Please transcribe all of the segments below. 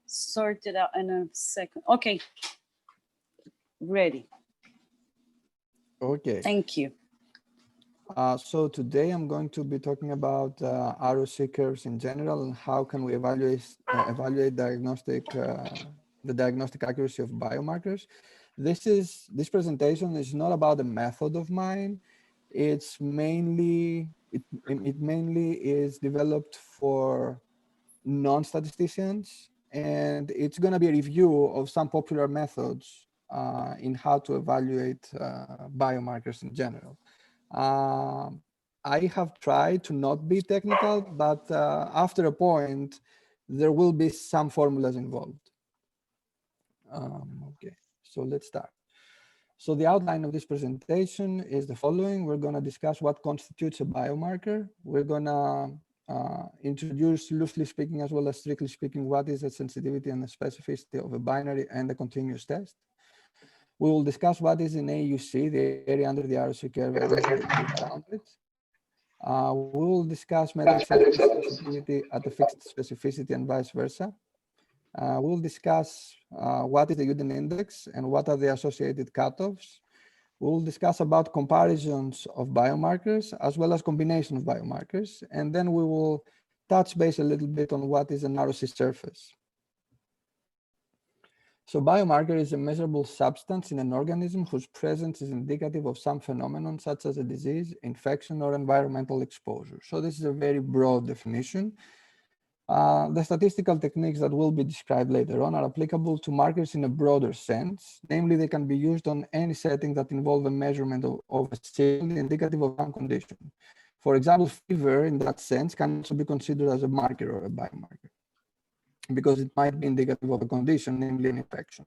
sort it out in a second. Okay, ready. Okay. Thank you. So today I'm going to be talking about ROC curves in general and how can we evaluate the diagnostic accuracy of biomarkers. This presentation is not about a method of mine. It mainly is developed for non-statisticians, and it's going to be a review of some popular methods in how to evaluate biomarkers in general. I have tried to not be technical, but after a point, there will be some formulas involved. Okay, so let's start. So the outline of this presentation is the following. We're going to discuss what constitutes a biomarker. We're going to introduce, loosely speaking, as well as strictly speaking, what is the sensitivity and the specificity of a binary and a continuous test. We will discuss what is an AUC, the area under the ROC curve, and around it. We will discuss metrics at sensitivity at a fixed specificity and vice versa. We'll discuss what is the Uden index and what are the associated cutoffs. We'll discuss about comparisons of biomarkers as well as combination of biomarkers. And then we will touch base a little bit on what is an ROC surface. So biomarker is a measurable substance in an organism whose presence is indicative of some phenomenon such as a disease, infection, or environmental exposure. So this is a very broad definition. The statistical techniques that will be described later on are applicable to markers in a broader sense. Namely, they can be used on any setting that involve a measurement of a signal indicative of some condition. For example, fever in that sense can also be considered as a marker or a biomarker, because it might be indicative of a condition, namely an infection.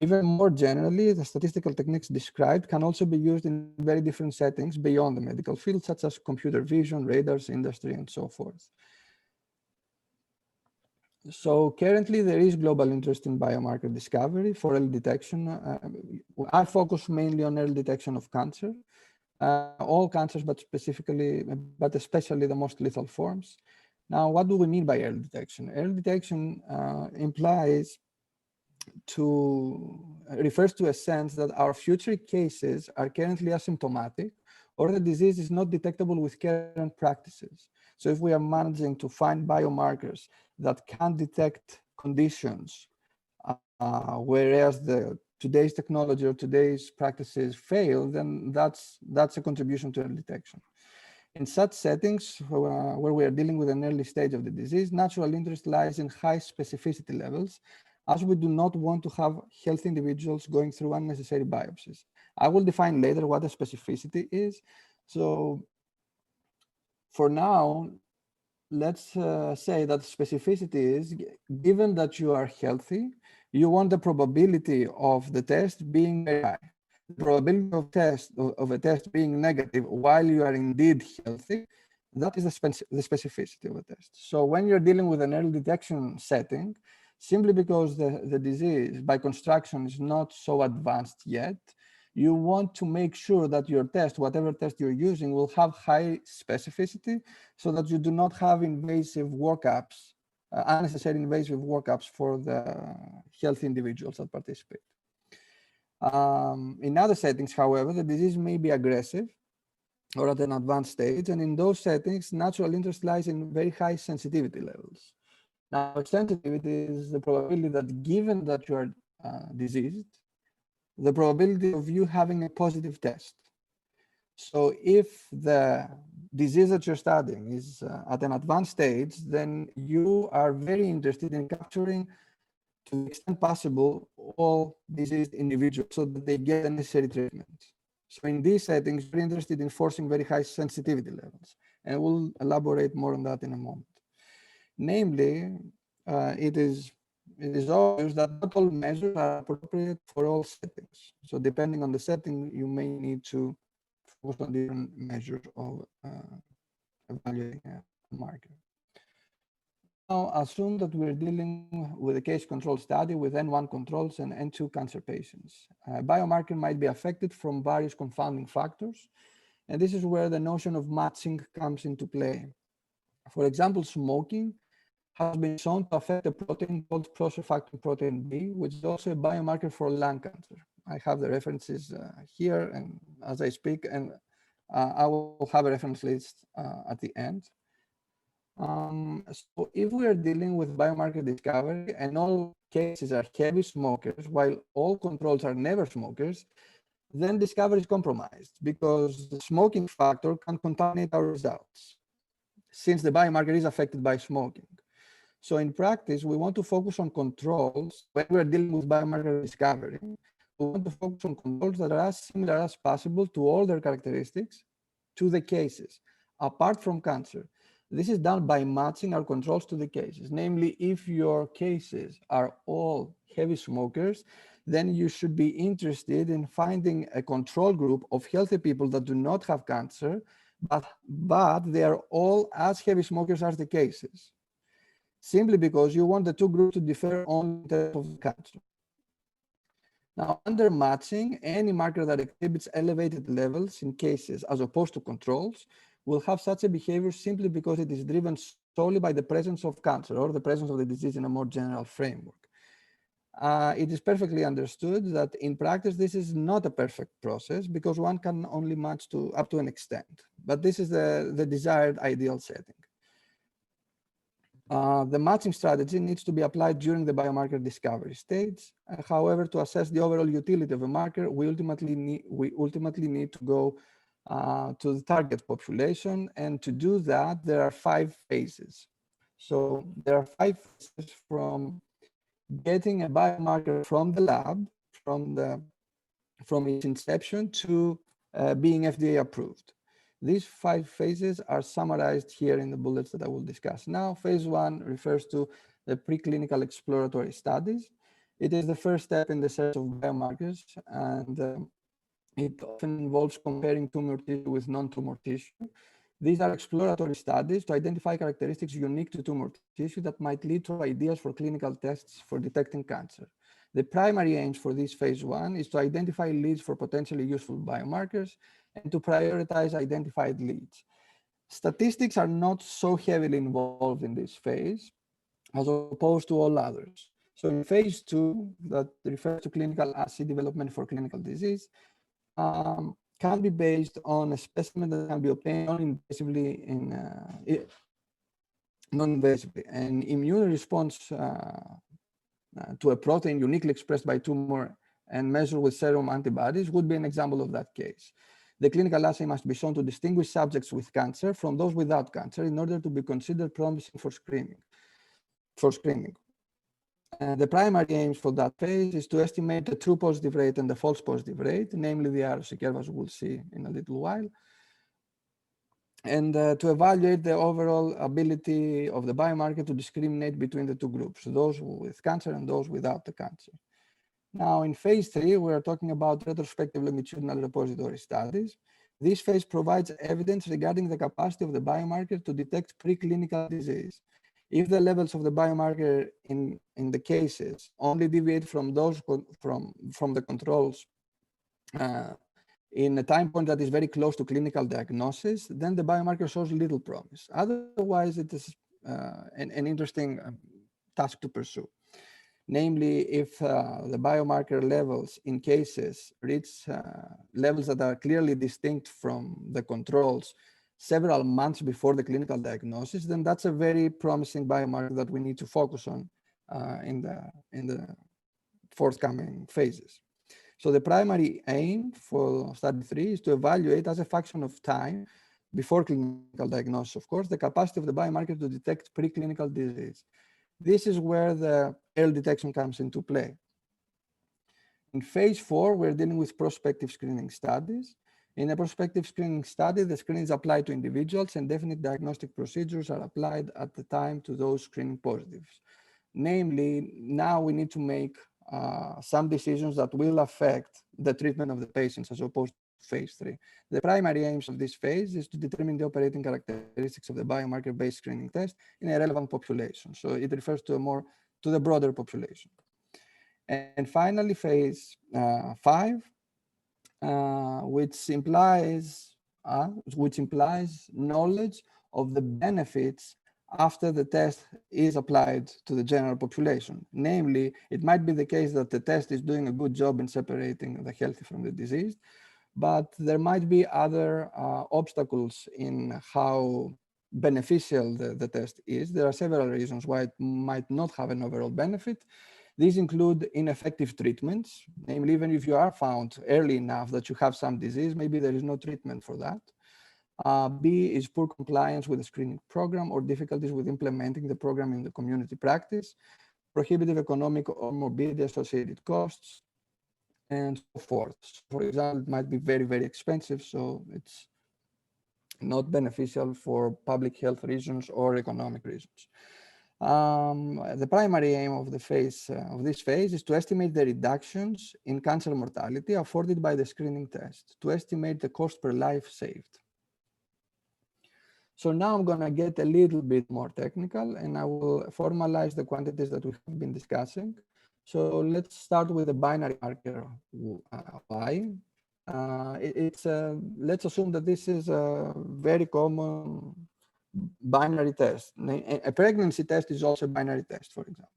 Even more generally, the statistical techniques described can also be used in very different settings beyond the medical field, such as computer vision, radars, industry, and so forth. So currently there is global interest in biomarker discovery for early detection. I focus mainly on early detection of cancer, all cancers, but especially the most lethal forms. Now, what do we mean by early detection? Early detection refers to a sense that our future cases are currently asymptomatic, or the disease is not detectable with current practices. So if we are managing to find biomarkers that can detect conditions, whereas today's technology or today's practices fail, then that's a contribution to early detection. In such settings where we are dealing with an early stage of the disease, natural interest lies in high specificity levels, as we do not want to have healthy individuals going through unnecessary biopsies. I will define later what a specificity is. So for now, let's say that specificity is, given that you are healthy, you want the probability of the test being very high. The probability of a test being negative while you are indeed healthy, that is the specificity of a test. So when you're dealing with an early detection setting, simply because the disease by construction is not so advanced yet, you want to make sure that your test, whatever test you're using, will have high specificity so that you do not have invasive workups, unnecessary invasive workups for the healthy individuals that participate. In other settings, however, the disease may be aggressive or at an advanced stage, and in those settings, natural interest lies in very high sensitivity levels. Now, sensitivity is the probability that given that you are diseased, the probability of you having a positive test. So if the disease that you're studying is at an advanced stage, then you are very interested in capturing, to the extent possible, all diseased individuals so that they get the necessary treatment. So in these settings, we're interested in forcing very high sensitivity levels. And we'll elaborate more on that in a moment. Namely, it is obvious that not all measures are appropriate for all settings. So depending on the setting, you may need to focus on different measures of evaluating a marker. Now, assume that we're dealing with a case control study with N1 controls and N2 cancer patients. A biomarker might be affected from various confounding factors, and this is where the notion of matching comes into play. For example, smoking has been shown to affect a protein called prosurfactant protein B, which is also a biomarker for lung cancer. I have the references here and as I speak, and I will have a reference list at the end. So if we are dealing with biomarker discovery and all cases are heavy smokers, while all controls are never smokers, then discovery is compromised because the smoking factor can contaminate our results, since the biomarker is affected by smoking. So in practice, we want to focus on controls when we're dealing with biomarker discovery. We want to focus on controls that are as similar as possible to all their characteristics to the cases, apart from cancer. This is done by matching our controls to the cases. Namely, if your cases are all heavy smokers, then you should be interested in finding a control group of healthy people that do not have cancer, but they are all as heavy smokers as the cases, simply because you want the two groups to differ only in terms of cancer. Now, under matching, any marker that exhibits elevated levels in cases as opposed to controls will have such a behavior simply because it is driven solely by the presence of cancer or the presence of the disease in a more general framework. It is perfectly understood that in practice, this is not a perfect process because one can only match to up to an extent, but this is the desired ideal setting. The matching strategy needs to be applied during the biomarker discovery stage. However, to assess the overall utility of a marker, we ultimately need to go to the target population. And to do that, there are 5 phases. So there are 5 phases from getting a biomarker from the lab, from its inception to being FDA approved. These 5 phases are summarized here in the bullets that I will discuss now. Phase 1 refers to the preclinical exploratory studies. It is the first step in the search of biomarkers, and it often involves comparing tumor tissue with non-tumor tissue. These are exploratory studies to identify characteristics unique to tumor tissue that might lead to ideas for clinical tests for detecting cancer. The primary aims for this phase 1 is to identify leads for potentially useful biomarkers and to prioritize identified leads. Statistics are not so heavily involved in this phase as opposed to all others. So in phase 2, that refers to clinical assay development for clinical disease, can be based on a specimen that can be obtained non-invasively an immune response to a protein uniquely expressed by tumor and measured with serum antibodies would be an example of that case. The clinical assay must be shown to distinguish subjects with cancer from those without cancer in order to be considered promising for screening. The primary aims for that phase is to estimate the true positive rate and the false positive rate, namely the ROC curve, as we'll see in a little while, and to evaluate the overall ability of the biomarker to discriminate between the two groups, those with cancer and those without the cancer. Now, in phase 3, we are talking about retrospective longitudinal repository studies. This phase provides evidence regarding the capacity of the biomarker to detect preclinical disease. If the levels of the biomarker in the cases only deviate from those from the controls in a time point that is very close to clinical diagnosis, then the biomarker shows little promise. Otherwise, it is an interesting task to pursue. Namely, if the biomarker levels in cases reach levels that are clearly distinct from the controls several months before the clinical diagnosis, then that's a very promising biomarker that we need to focus on in the forthcoming phases. So the primary aim for study 3 is to evaluate, as a function of time before clinical diagnosis, of course, the capacity of the biomarker to detect preclinical disease. This is where the early detection comes into play. In phase 4, we're dealing with prospective screening studies. In a prospective screening study, the screen is applied to individuals and definite diagnostic procedures are applied at the time to those screening positives. Namely, now we need to make some decisions that will affect the treatment of the patients as opposed to phase 3. The primary aims of this phase is to determine the operating characteristics of the biomarker-based screening test in a relevant population. So it refers to the broader population. And finally, phase 5, which implies knowledge of the benefits after the test is applied to the general population. Namely, it might be the case that the test is doing a good job in separating the healthy from the diseased, but there might be other obstacles in how beneficial the test is. There are several reasons why it might not have an overall benefit. These include ineffective treatments, namely, even if you are found early enough that you have some disease, maybe there is no treatment for that. B is poor compliance with the screening program or difficulties with implementing the program in the community practice, prohibitive economic or morbidity associated costs, and so forth. For example, it might be very, very expensive, so it's not beneficial for public health reasons or economic reasons. The primary aim of this phase is to estimate the reductions in cancer mortality afforded by the screening test, to estimate the cost per life saved. So now I'm going to get a little bit more technical, and I will formalize the quantities that we have been discussing. So let's start with the binary marker Y. Let's assume that this is a very common binary test. A pregnancy test is also a binary test, for example.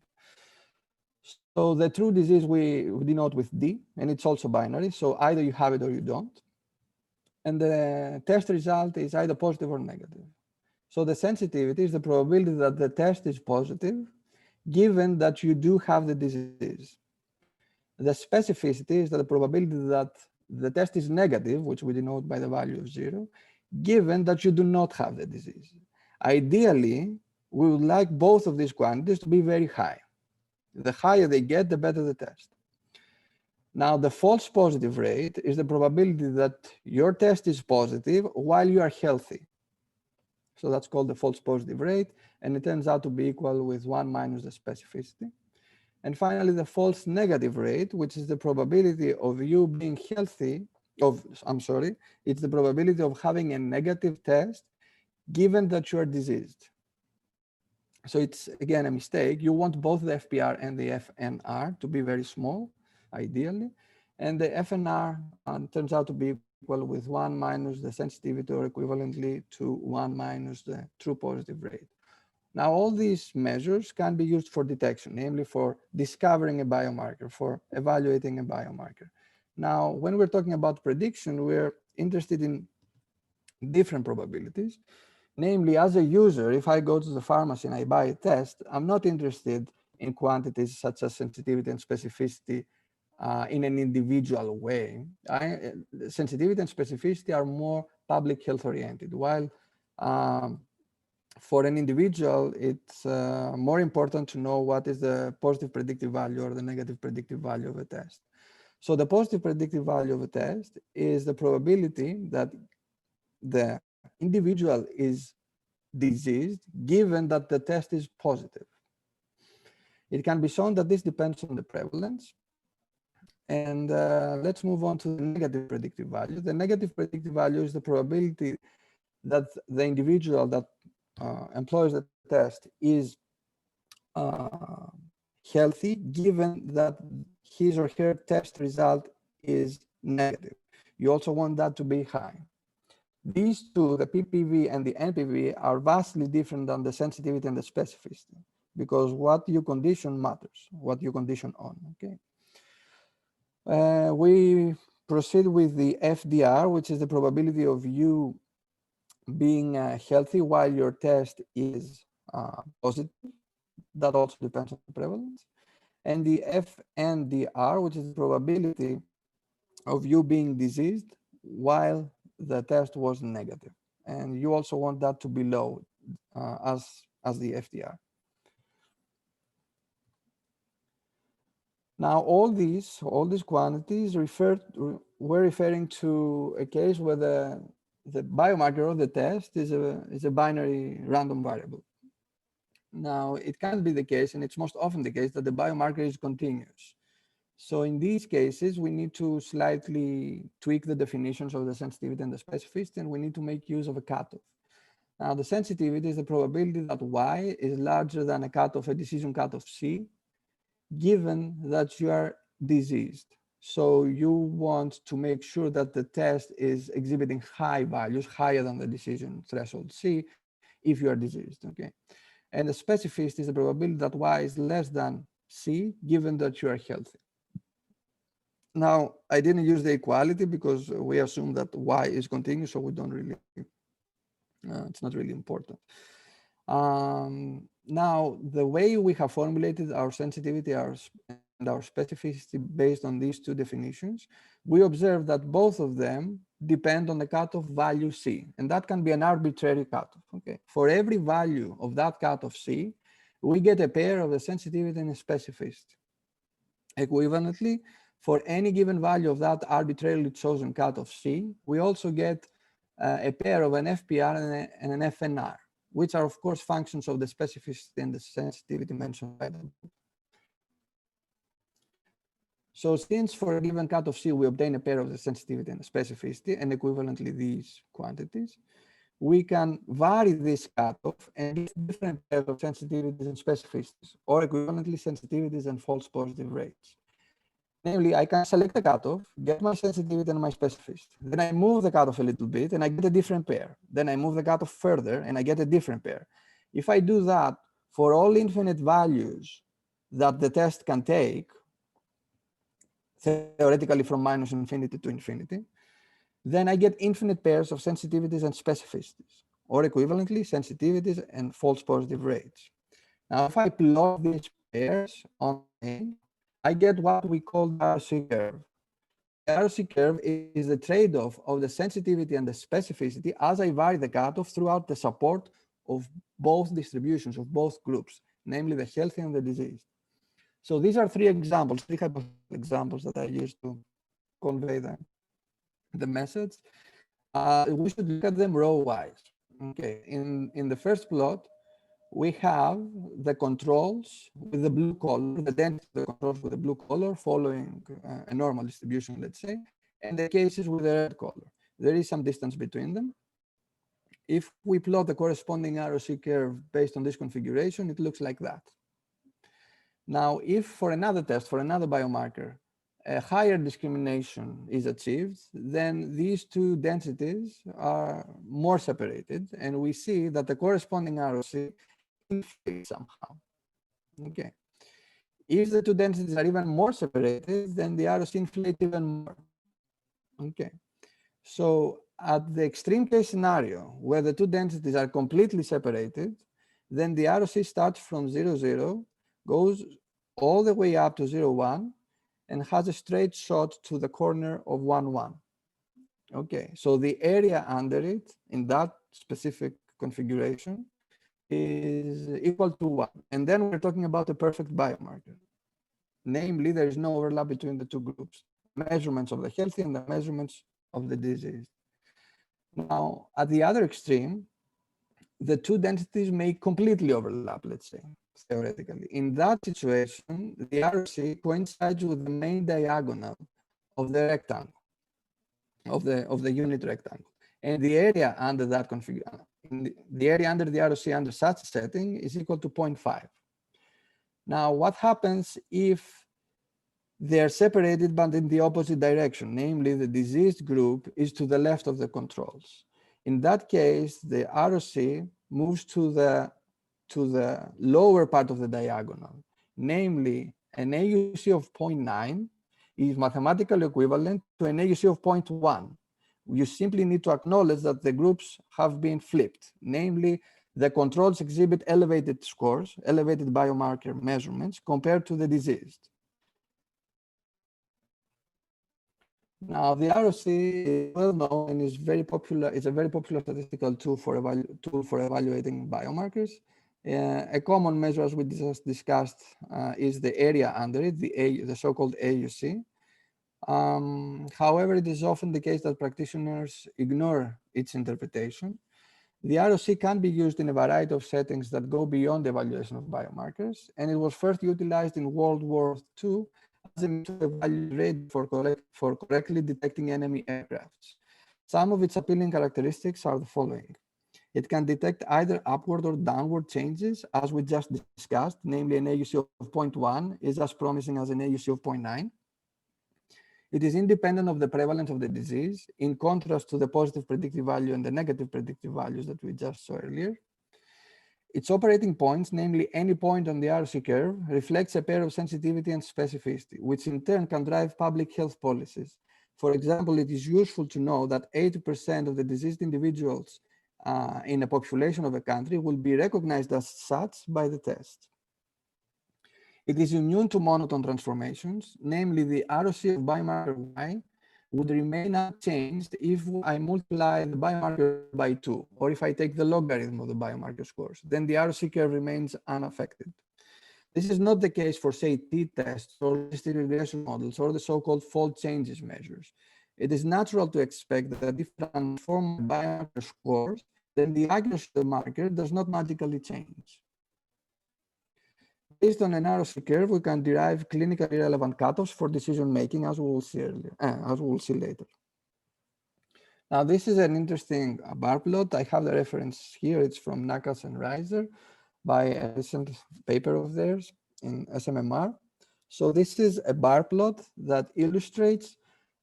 So the true disease we denote with D, and it's also binary. So either you have it or you don't. And the test result is either positive or negative. So the sensitivity is the probability that the test is positive, given that you do have the disease. The specificity is the probability that the test is negative, which we denote by the value of 0, given that you do not have the disease. Ideally, we would like both of these quantities to be very high. The higher they get, the better the test. Now, the false positive rate is the probability that your test is positive while you are healthy. So that's called the false positive rate, and it turns out to be equal with 1 minus the specificity. And finally, the false negative rate, which is the probability of you being healthy, it's the probability of having a negative test given that you are diseased. So it's, again, a mistake. You want both the FPR and the FNR to be very small, ideally. And the FNR turns out to be equal with 1 minus the sensitivity, or equivalently to 1 minus the true positive rate. Now, all these measures can be used for detection, namely for discovering a biomarker, for evaluating a biomarker. Now, when we're talking about prediction, we're interested in different probabilities. Namely, as a user, if I go to the pharmacy and I buy a test, I'm not interested in quantities such as sensitivity and specificity in an individual way. Sensitivity and specificity are more public health oriented, while for an individual, it's more important to know what is the positive predictive value or the negative predictive value of a test. So the positive predictive value of a test is the probability that the individual is diseased given that the test is positive. It can be shown that this depends on the prevalence. And let's move on to the negative predictive value. The negative predictive value is the probability that the individual that employs the test is healthy, given that his or her test result is negative. You also want that to be high. These two, the PPV and the NPV, are vastly different than the sensitivity and the specificity, because what you condition matters, what you condition on, okay? We proceed with the FDR, which is the probability of you being healthy while your test is positive. That also depends on the prevalence. And the FNDR, which is the probability of you being diseased while the test was negative. And you also want that to be low as the FDR. Now, all these quantities we're referring to a case where the biomarker of the test is a binary random variable. Now, it can be the case, and it's most often the case, that the biomarker is continuous. So in these cases, we need to slightly tweak the definitions of the sensitivity and the specificity, and we need to make use of a cutoff. Now, the sensitivity is the probability that Y is larger than a decision cutoff C, given that you are diseased. So you want to make sure that the test is exhibiting high values, higher than the decision threshold C, if you are diseased, okay? And the specificity is the probability that Y is less than C, given that you are healthy. Now, I didn't use the equality because we assume that Y is continuous, so we don't really, it's not really important. Now, the way we have formulated our sensitivity and our specificity based on these two definitions, we observe that both of them depend on the cutoff value C, and that can be an arbitrary cutoff. Okay, for every value of that cutoff C, we get a pair of the sensitivity and the specificity. Equivalently, for any given value of that arbitrarily chosen cutoff C, we also get a pair of an FPR and an FNR, which are of course functions of the specificity and the sensitivity mentioned by the book. So since for a given cutoff C, we obtain a pair of the sensitivity and the specificity, and equivalently these quantities, we can vary this cutoff and get different pairs of sensitivities and specificities, or equivalently sensitivities and false positive rates. Namely, I can select a cutoff, get my sensitivity and my specificity. Then I move the cutoff a little bit and I get a different pair. Then I move the cutoff further and I get a different pair. If I do that for all infinite values that the test can take, theoretically from minus infinity to infinity, then I get infinite pairs of sensitivities and specificities, or equivalently sensitivities and false positive rates. Now, if I plot these pairs on A, I get what we call the ROC curve. The ROC curve is the trade-off of the sensitivity and the specificity as I vary the cutoff throughout the support of both distributions, of both groups, namely the healthy and the diseased. So these are three examples, three hypothetical examples that I used to convey the message. We should look at them row-wise. Okay, in the first plot, we have the controls with the blue color, the density of the controls with the blue color following a normal distribution, let's say, and the cases with the red color. There is some distance between them. If we plot the corresponding ROC curve based on this configuration, it looks like that. Now, if for another test, for another biomarker, a higher discrimination is achieved, then these two densities are more separated, and we see that the corresponding ROC inflates somehow. Okay. If the two densities are even more separated, then the ROC inflates even more. Okay. So at the extreme case scenario, where the two densities are completely separated, then the ROC starts from 0, 0, goes all the way up to 0, 1, and has a straight shot to the corner of 1, 1. Okay, so the area under it in that specific configuration is equal to 1. And then we're talking about a perfect biomarker. Namely, there is no overlap between the two groups, measurements of the healthy and the measurements of the disease. Now, at the other extreme, the two densities may completely overlap, let's say, theoretically. In that situation, the ROC coincides with the main diagonal of the rectangle, of the unit rectangle. And the area under that configuration, the area under the ROC under such a setting is equal to 0.5. Now, what happens if they're separated but in the opposite direction? Namely, the diseased group is to the left of the controls. In that case, the ROC moves to the lower part of the diagonal. Namely, an AUC of 0.9 is mathematically equivalent to an AUC of 0.1. You simply need to acknowledge that the groups have been flipped. Namely, the controls exhibit elevated scores, elevated biomarker measurements compared to the diseased. Now, the ROC is well known and is very popular. It's a very popular statistical tool for evaluating biomarkers. A common measure, as we just discussed, is the area under it, the so-called AUC. However, it is often the case that practitioners ignore its interpretation. The ROC can be used in a variety of settings that go beyond the evaluation of biomarkers, and it was first utilized in World War II as a means to evaluate for correctly detecting enemy aircrafts. Some of its appealing characteristics are the following. It can detect either upward or downward changes, as we just discussed, namely an AUC of 0.1 is as promising as an AUC of 0.9. It is independent of the prevalence of the disease, in contrast to the positive predictive value and the negative predictive values that we just saw earlier. its operating points, namely any point on the ROC curve, reflects a pair of sensitivity and specificity, which in turn can drive public health policies. For example, it is useful to know that 80% of the diseased individuals in a population of a country will be recognized as such by the test. It is immune to monotone transformations, namely the ROC of biomarker Y would remain unchanged if I multiply the biomarker by 2, or if I take the logarithm of the biomarker scores, then the ROC curve remains unaffected. This is not the case for, say, t-tests or logistic regression models or the so-called fold changes measures. It is natural to expect that if I transform biomarker scores, then the accuracy of the marker does not magically change. Based on an ROC curve, we can derive clinically relevant cutoffs for decision making, as we will see later. Now, this is an interesting bar plot. I have the reference here. It's from Nakas and Reiser by a recent paper of theirs in SMMR. So this is a bar plot that illustrates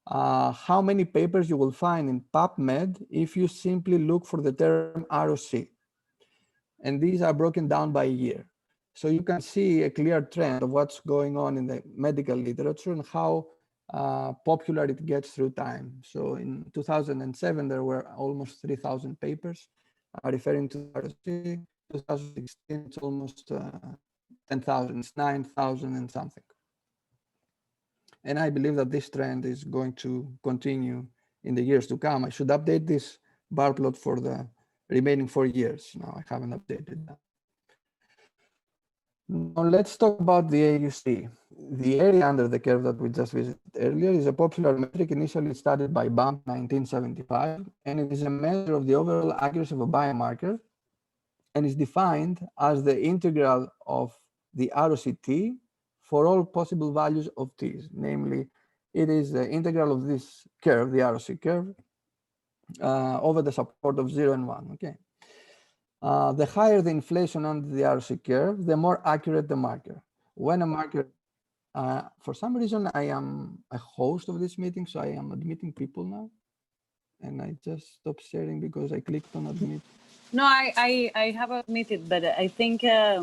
how many papers you will find in PubMed if you simply look for the term ROC. And these are broken down by year. So you can see a clear trend of what's going on in the medical literature and how popular it gets through time. So in 2007, there were almost 3,000 papers referring to ROC. 2016, it's almost 10,000, it's 9,000 and something. And I believe that this trend is going to continue in the years to come. I should update this bar plot for the remaining 4 years. No, I haven't updated that. Now let's talk about the AUC. The area under the curve that we just visited earlier is a popular metric initially studied by BAM in 1975, and it is a measure of the overall accuracy of a biomarker, and is defined as the integral of the ROCT for all possible values of t's. Namely, it is the integral of this curve, the ROC curve, over the support of 0 and 1. Okay. The higher the inflation under the ROC curve, the more accurate the marker. When a marker, for some reason, I am a host of this meeting, so I am admitting people now. And I just stopped sharing because I clicked on admit. No, I have admitted, but I think, yeah,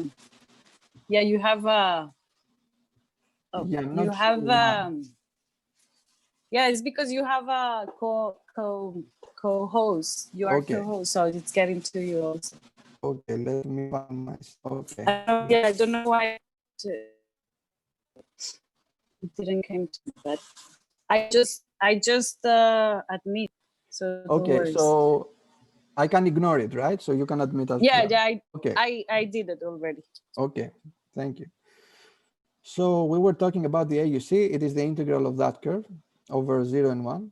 you have, Yeah, I'm you not have, sure yeah, it's because you have a co-host. You are Okay. co-host, so it's getting to you also. Okay, let me find my, okay. Yeah, I don't know why it didn't come to me, but I just admit. So no Okay, worries. so I can ignore it, right? So you can admit as Yeah, well. yeah, Okay. I did it already. Okay, thank you. So we were talking about the AUC. It is the integral of that curve over 0 and 1.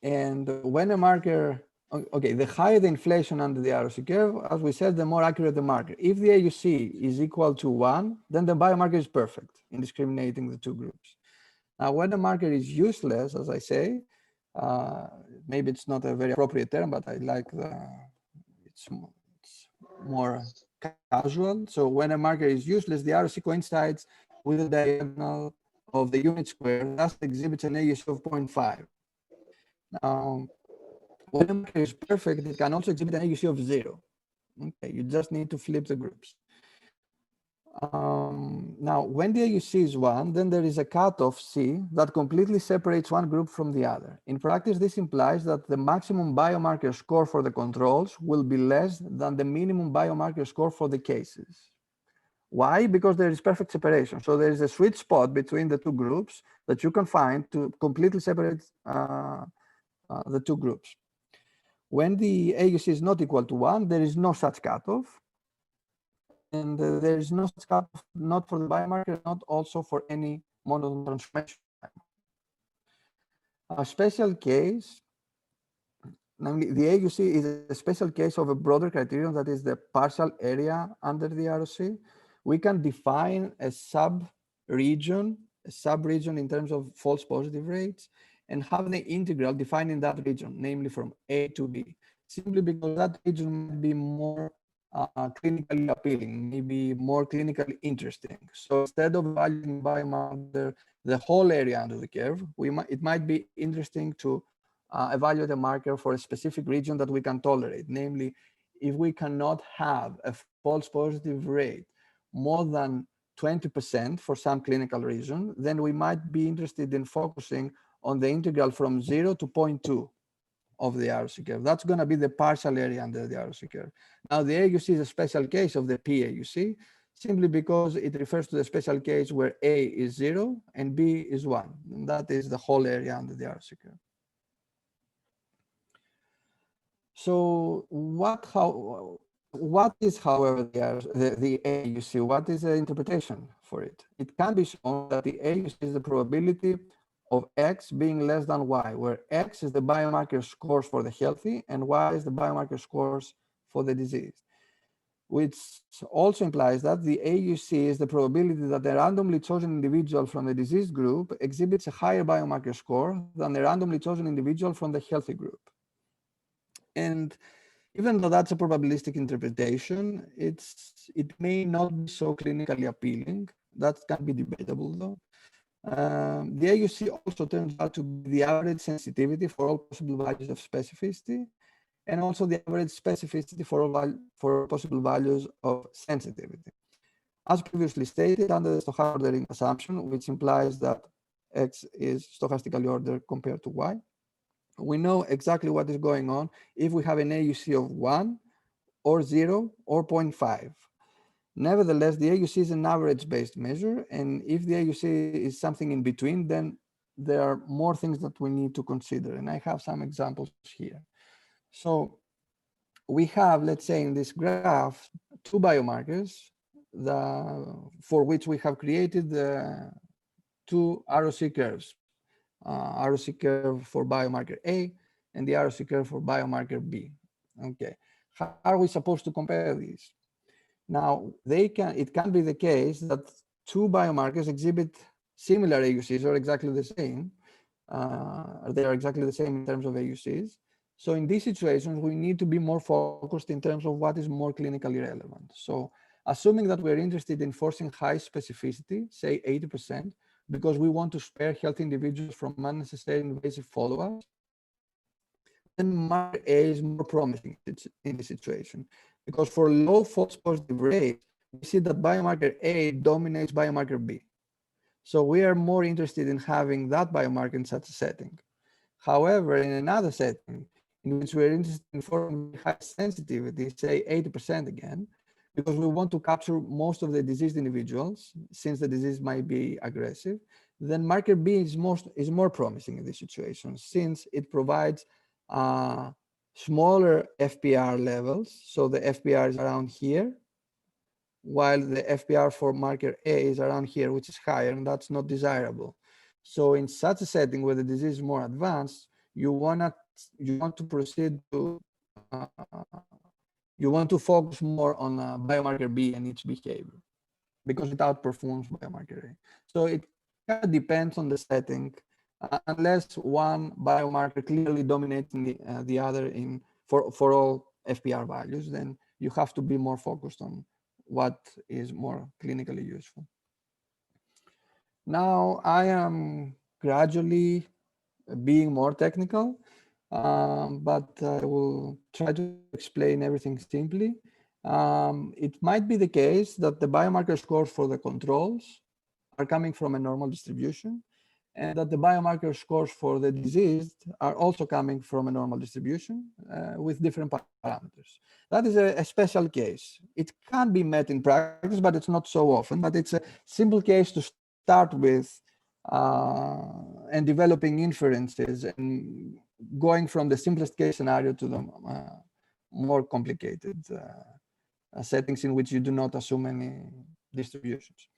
And when a marker, okay, the higher the inflation under the ROC curve, as we said, the more accurate the marker. If the AUC is equal to 1, then the biomarker is perfect in discriminating the two groups. Now, when the marker is useless, as I say, maybe it's not a very appropriate term, but I like it's more casual. So when a marker is useless, the ROC coincides with the diagonal of the unit square, thus exhibits an AUC of 0.5. Now, when a marker is perfect, it can also exhibit an AUC of 0. Okay, you just need to flip the groups. Now, when the AUC is 1, then there is a cutoff C that completely separates one group from the other. In practice, this implies that the maximum biomarker score for the controls will be less than the minimum biomarker score for the cases. Why? Because there is perfect separation. So there is a sweet spot between the two groups that you can find to completely separate the two groups. When the AUC is not equal to 1, there is no such cutoff. And there is no such cutoff, not for the biomarker, not also for any monotone transformation. A special case, namely the AUC is a special case of a broader criterion that is the partial area under the ROC. We can define a sub-region in terms of false positive rates, and have the integral defined in that region, namely from A to B, simply because that region might be more clinically appealing, maybe more clinically interesting. So instead of evaluating biomarker the whole area under the curve, it might be interesting to evaluate a marker for a specific region that we can tolerate, namely if we cannot have a false positive rate more than 20% for some clinical reason, then we might be interested in focusing on the integral from 0 to 0.2 of the ROC curve. That's going to be the partial area under the ROC curve. Now, the AUC is a special case of the PAUC, simply because it refers to the special case where A is 0 and B is 1. And that is the whole area under the ROC curve. So what is, however, the AUC? What is the interpretation for it? It can be shown that the AUC is the probability of X being less than Y, where X is the biomarker scores for the healthy and Y is the biomarker scores for the disease, which also implies that the AUC is the probability that a randomly chosen individual from the diseased group exhibits a higher biomarker score than a randomly chosen individual from the healthy group. And even though that's a probabilistic interpretation, it may not be so clinically appealing. That can be debatable, though. The AUC also turns out to be the average sensitivity for all possible values of specificity, and also the average specificity for all possible values of sensitivity. As previously stated, under the stochastic ordering assumption, which implies that X is stochastically ordered compared to Y, we know exactly what is going on if we have an AUC of 1 or 0 or 0.5. Nevertheless, the AUC is an average-based measure, and if the AUC is something in between, then there are more things that we need to consider, and I have some examples here. So we have, let's say in this graph, two biomarkers for which we have created the two ROC curves, ROC curve for biomarker A and the ROC curve for biomarker B. Okay, how are we supposed to compare these? Now, it can be the case that two biomarkers exhibit similar AUCs or exactly the same. They are exactly the same in terms of AUCs. So in these situations, we need to be more focused in terms of what is more clinically relevant. So assuming that we're interested in forcing high specificity, say 80%, because we want to spare healthy individuals from unnecessary invasive follow-ups, then marker A is more promising in this situation. Because for low false positive rates, we see that biomarker A dominates biomarker B. So we are more interested in having that biomarker in such a setting. However, in another setting, in which we're interested in forming high sensitivity, say 80% again, because we want to capture most of the diseased individuals, since the disease might be aggressive, then marker B is more promising in this situation, since it provides smaller FPR levels. So the FPR is around here, while the FPR for marker A is around here, which is higher, and that's not desirable. So in such a setting where the disease is more advanced, you want to proceed to, you want to focus more on biomarker B and its behavior, because it outperforms biomarker A. So it kind of depends on the setting, unless one biomarker clearly dominates the other for all FPR values, then you have to be more focused on what is more clinically useful. Now I am gradually being more technical, but I will try to explain everything simply. It might be the case that the biomarker scores for the controls are coming from a normal distribution, and that the biomarker scores for the diseased are also coming from a normal distribution with different parameters. That is a special case. It can be met in practice, but it's not so often, but it's a simple case to start with and developing inferences and going from the simplest case scenario to the more complicated settings in which you do not assume any distributions.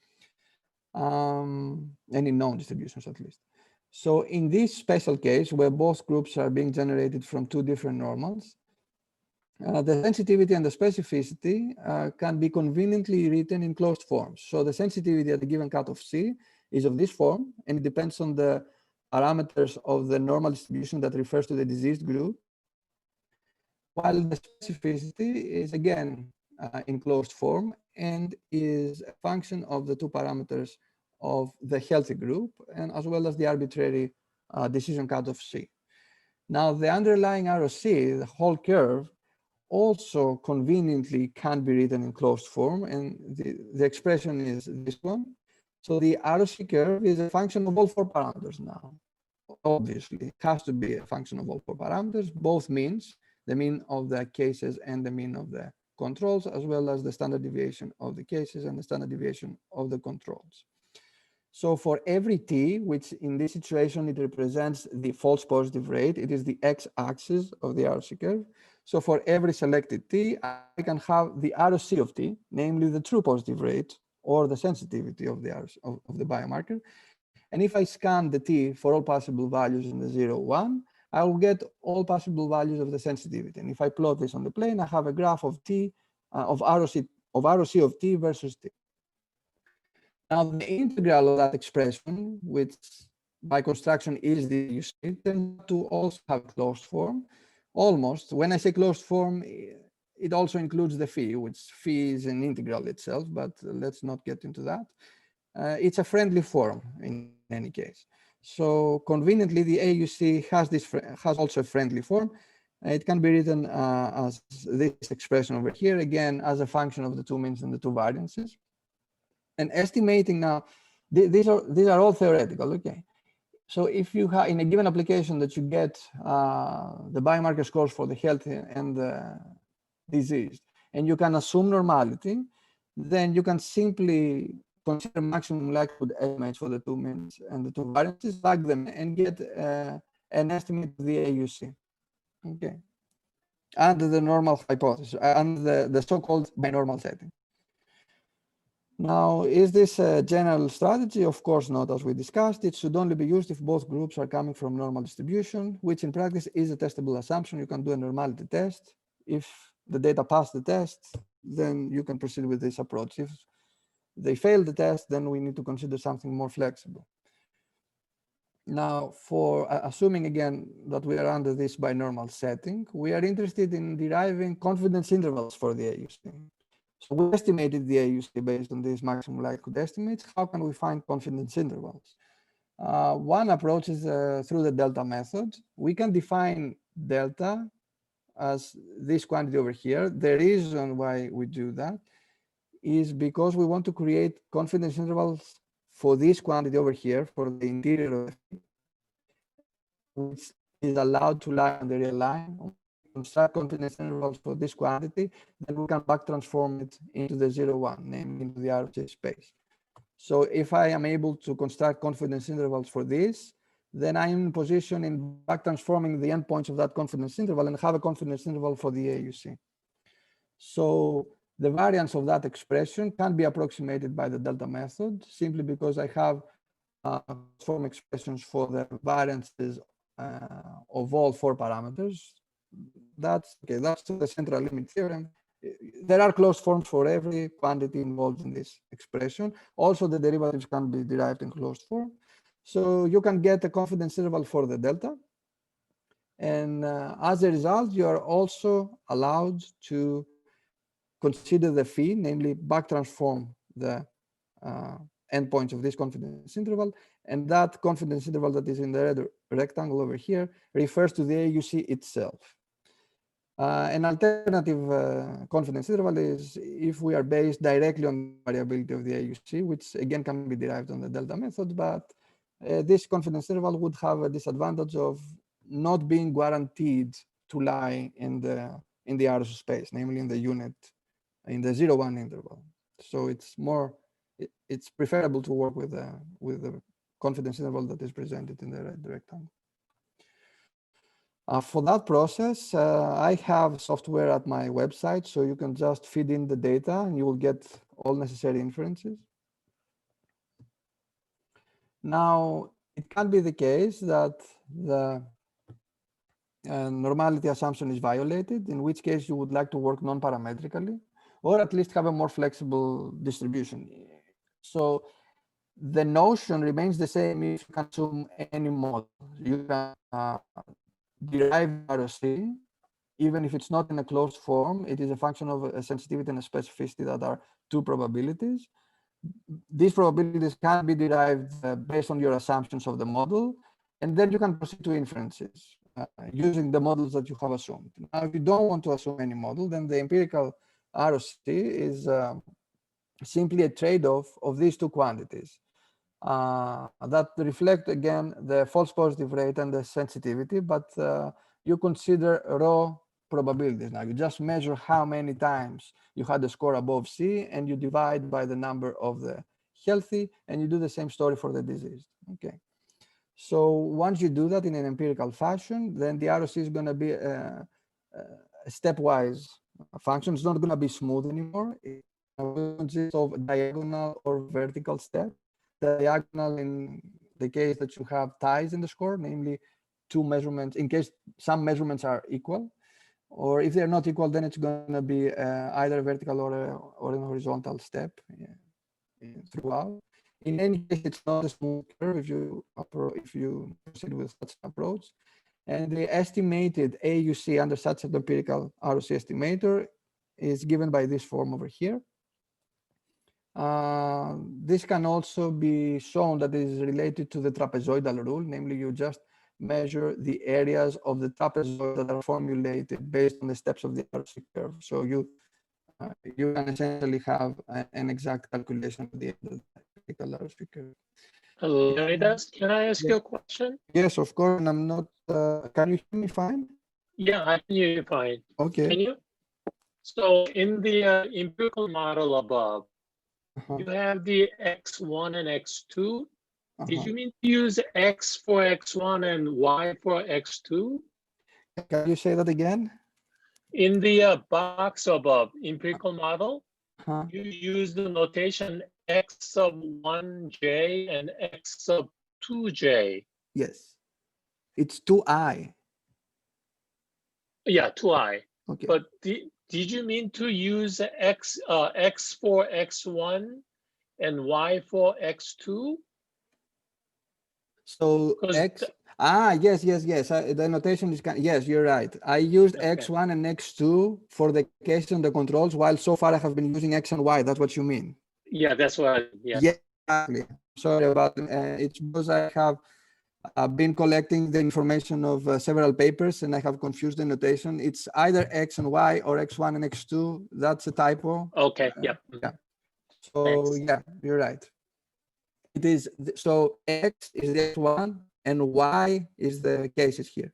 Any known distributions at least. So in this special case, where both groups are being generated from two different normals, the sensitivity and the specificity can be conveniently written in closed forms. So the sensitivity at the given cutoff C is of this form, and it depends on the parameters of the normal distribution that refers to the diseased group, while the specificity is again in closed form and is a function of the two parameters of the healthy group, and as well as the arbitrary decision cutoff C. Now, the underlying ROC, the whole curve, also conveniently can be written in closed form, and the expression is this one. So the ROC curve is a function of all four parameters now. Obviously, it has to be a function of all four parameters, both means, the mean of the cases and the mean of the controls, as well as the standard deviation of the cases and the standard deviation of the controls. So for every t, which in this situation, it represents the false positive rate, it is the x-axis of the ROC curve. So for every selected t, I can have the ROC of t, namely the true positive rate or the sensitivity of the of the biomarker. And if I scan the t for all possible values in the 0, 1, I will get all possible values of the sensitivity. And if I plot this on the plane, I have a graph of t, of ROC of t versus t. Now, the integral of that expression, which by construction is the AUC, tends to also have closed form, almost. When I say closed form, it also includes the phi, which phi is an integral itself, but let's not get into that. It's a friendly form in any case. So conveniently, the AUC has also a friendly form. It can be written as this expression over here, again, as a function of the two means and the two variances. And estimating now, these are all theoretical, okay? So if you have, in a given application that you get the biomarker scores for the healthy and the diseased, and you can assume normality, then you can simply consider maximum likelihood estimates for the two means and the two variances, plug them and get an estimate of the AUC, okay? Under the normal hypothesis, under the so-called binormal setting. Now, is this a general strategy? Of course not, as we discussed. It should only be used if both groups are coming from normal distribution, which in practice is a testable assumption. You can do a normality test. If the data pass the test, then you can proceed with this approach. If they fail the test, then we need to consider something more flexible. Now, for assuming again that we are under this binormal setting, we are interested in deriving confidence intervals for the AUC. So we estimated the AUC based on these maximum likelihood estimates. How can we find confidence intervals? One approach is through the delta method. We can define delta as this quantity over here. The reason why we do that is because we want to create confidence intervals for this quantity over here, for the interior of the field, which is allowed to lie on the real line. Construct confidence intervals for this quantity, then we can back transform it into the 0, 1, namely into the ROC space. So if I am able to construct confidence intervals for this, then I am in position in back transforming the endpoints of that confidence interval and have a confidence interval for the AUC. So the variance of that expression can be approximated by the delta method, simply because I have form expressions for the variances of all four parameters. That's okay. That's the central limit theorem. There are closed forms for every quantity involved in this expression. Also, the derivatives can be derived in closed form. So you can get a confidence interval for the delta. And as a result, you are also allowed to consider the phi, namely back transform the endpoints of this confidence interval. And that confidence interval that is in the red rectangle over here refers to the AUC itself. An alternative confidence interval is if we are based directly on variability of the AUC, which again can be derived on the delta method, but this confidence interval would have a disadvantage of not being guaranteed to lie in the ROC space, namely in the unit, in the 0, 1 interval. So it's preferable to work with the confidence interval that is presented in the red rectangle. For that process, I have software at my website, so you can just feed in the data and you will get all necessary inferences. Now, it can be the case that the normality assumption is violated, in which case you would like to work non-parametrically, or at least have a more flexible distribution. So the notion remains the same if you can assume any model. You can derive ROC, even if it's not in a closed form. It is a function of a sensitivity and a specificity that are two probabilities. These probabilities can be derived based on your assumptions of the model, and then you can proceed to inferences. using the models that you have assumed. Now, if you don't want to assume any model, then the empirical ROC is simply a trade-off of these two quantities that reflect, again, the false positive rate and the sensitivity, but you consider raw probabilities. Now, you just measure how many times you had a score above C, and you divide by the number of the healthy, and you do the same story for the diseased. Okay. So once you do that in an empirical fashion, then the ROC is going to be a stepwise function. It's not going to be smooth anymore. It will consist of diagonal or vertical steps. The diagonal in the case that you have ties in the score, namely two measurements, in case some measurements are equal, or if they're not equal, then it's going to be either a vertical or an horizontal step throughout. In any case, it's not a smooth curve if you proceed with such an approach. And the estimated AUC under such an empirical ROC estimator is given by this form over here. This can also be shown that it is related to the trapezoidal rule, namely you just measure the areas of the trapezoid that are formulated based on the steps of the ROC curve. So you can essentially have an exact calculation at the end of the empirical ROC curve. Leonidas, can I ask you a question? Yes, of course. And I'm not. Can you hear me fine? Yeah, I can hear you fine. Okay. Can you? So in the empirical model above, you have the X1 and X2. Did you mean to use X for X1 and Y for X2? Can you say that again? In the box above, empirical model, you use the notation X sub 1J and X sub 2J. Yes. It's 2I. Yeah, 2I. Okay. But did you mean to use X for X1 and Y for X2? So X, yes. The notation is, yes, you're right. I used X1 and X2 for the cases and the controls, while so far I have been using X and Y. That's what you mean? Yeah, that's what yeah. Yeah, exactly. Sorry about it. It's because I have been collecting the information of several papers and I have confused the notation. It's either X and Y or X1 and X2. That's a typo. Okay, yeah. So thanks. Yeah, you're right. It is, so X is the X1 and Y is the cases here.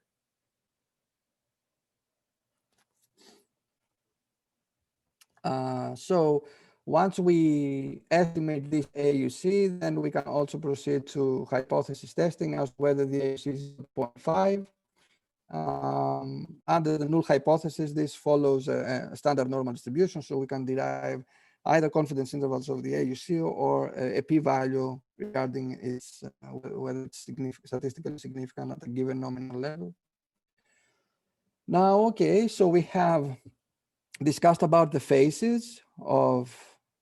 So once we estimate this AUC, then we can also proceed to hypothesis testing as to whether the AUC is 0.5. Under the null hypothesis, this follows a standard normal distribution, so we can derive either confidence intervals of the AUC or a p-value regarding its whether it's statistically significant at a given nominal level. Now, okay, so we have discussed about the phases of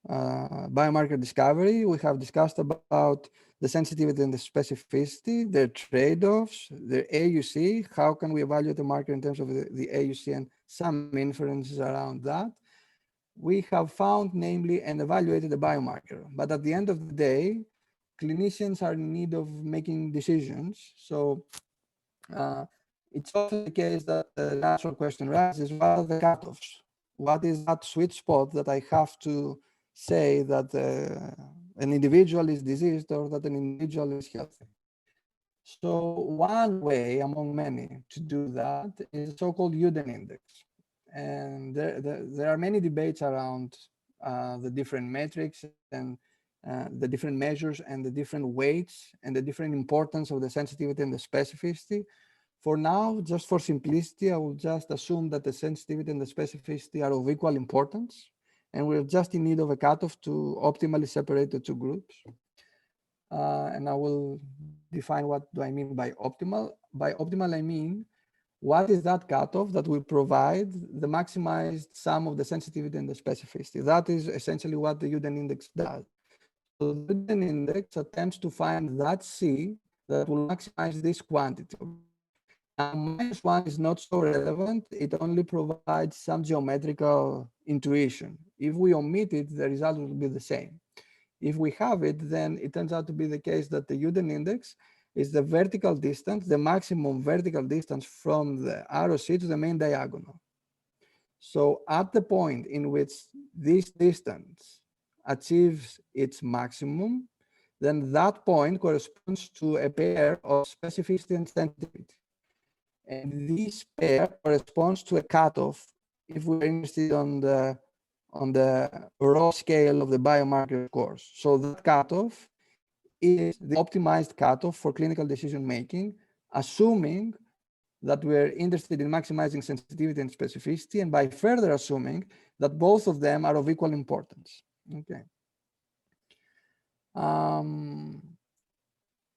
biomarker discovery. We have discussed about the sensitivity and the specificity, their trade-offs, their AUC, how can we evaluate the marker in terms of the AUC and some inferences around that. We have found, namely, and evaluated the biomarker. But at the end of the day, clinicians are in need of making decisions. So it's often the case that the natural question rises, what are the cutoffs? What is that sweet spot that I have to say that an individual is diseased or that an individual is healthy? So one way among many to do that is the so-called Uden index. And there are many debates around the different metrics and the different measures and the different weights and the different importance of the sensitivity and the specificity. For now, just for simplicity, I will just assume that the sensitivity and the specificity are of equal importance, and we're just in need of a cutoff to optimally separate the two groups. And I will define what do I mean by optimal. By optimal, I mean, what is that cutoff that will provide the maximized sum of the sensitivity and the specificity? That is essentially what the Uden index does. So the Uden index attempts to find that C that will maximize this quantity. Now, -1 is not so relevant. It only provides some geometrical intuition. If we omit it, the result will be the same. If we have it, then it turns out to be the case that the Uden index is the vertical distance, the maximum vertical distance from the ROC to the main diagonal. So at the point in which this distance achieves its maximum, then that point corresponds to a pair of specificity and sensitivity. And this pair corresponds to a cutoff if we're interested on the raw scale of the biomarker course. So that cutoff is the optimized cutoff for clinical decision making, assuming that we're interested in maximizing sensitivity and specificity, and by further assuming that both of them are of equal importance. Okay.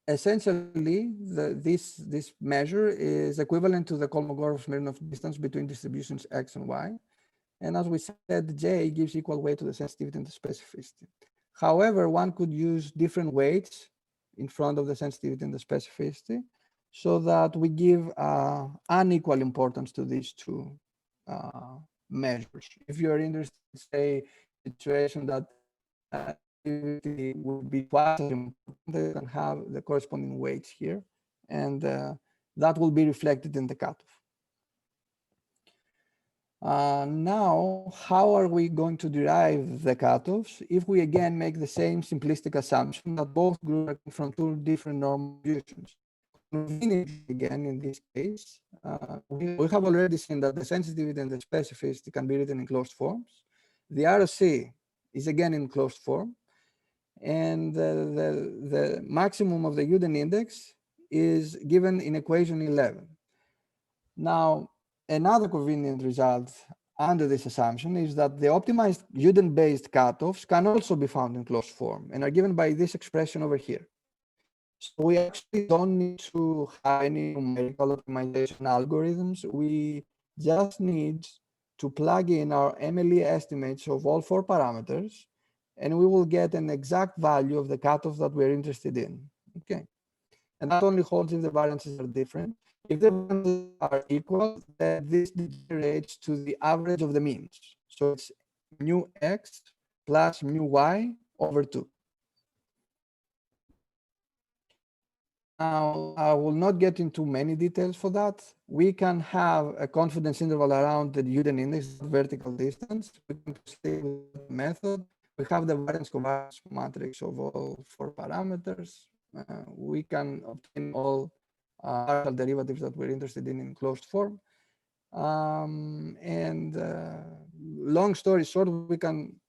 Essentially, this measure is equivalent to the Kolmogorov-Smirnov distance between distributions X and Y. And as we said, J gives equal weight to the sensitivity and the specificity. However, one could use different weights in front of the sensitivity and the specificity so that we give unequal importance to these two measures. If you're interested in, say, a situation that would be twice as important, they can have the corresponding weights here, and that will be reflected in the cutoff. Now, how are we going to derive the cutoffs if we again make the same simplistic assumption that both groups are from two different normal distributions? Conveniently, again, in this case, we have already seen that the sensitivity and the specificity can be written in closed forms. The ROC is again in closed form, and the maximum of the Uden index is given in equation 11. Now, another convenient result under this assumption is that the optimized Uden-based cutoffs can also be found in closed form and are given by this expression over here. So we actually don't need to have any numerical optimization algorithms. We just need to plug in our MLE estimates of all 4 parameters, and we will get an exact value of the cutoff that we're interested in. Okay. And that only holds if the variances are different. If the variances are equal, then this degenerates to the average of the means. So it's mu x plus mu y over 2. Now, I will not get into many details for that. We can have a confidence interval around the Uden index, vertical distance. We can proceed with the method. We have the variance covariance matrix of all 4 parameters. We can obtain all partial derivatives that we're interested in closed form. Long story short, we can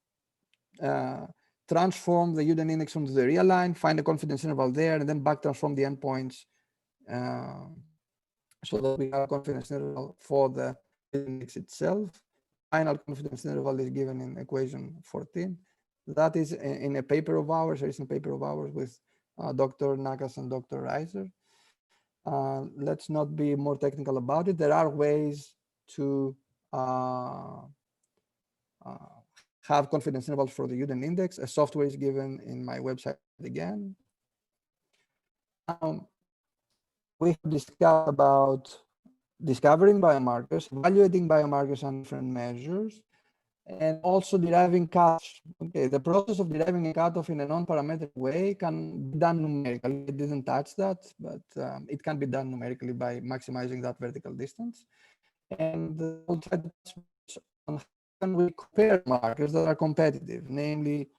transform the Uden index onto the real line, find a confidence interval there, and then back transform the endpoints so that we have a confidence interval for the index itself. Final confidence interval is given in equation 14. That is in a paper of ours, a recent paper of ours with Dr. Nakas and Dr. Reiser. Let's not be more technical about it. There are ways to have confidence intervals for the Uden index. A software is given in my website again. We have discussed about discovering biomarkers, evaluating biomarkers on different measures, and also deriving cutoffs. Okay, the process of deriving a cutoff in a non-parametric way can be done numerically. I didn't touch that, but it can be done numerically by maximizing that vertical distance. And we'll try to touch on how can we compare markers that are competitive. Namely,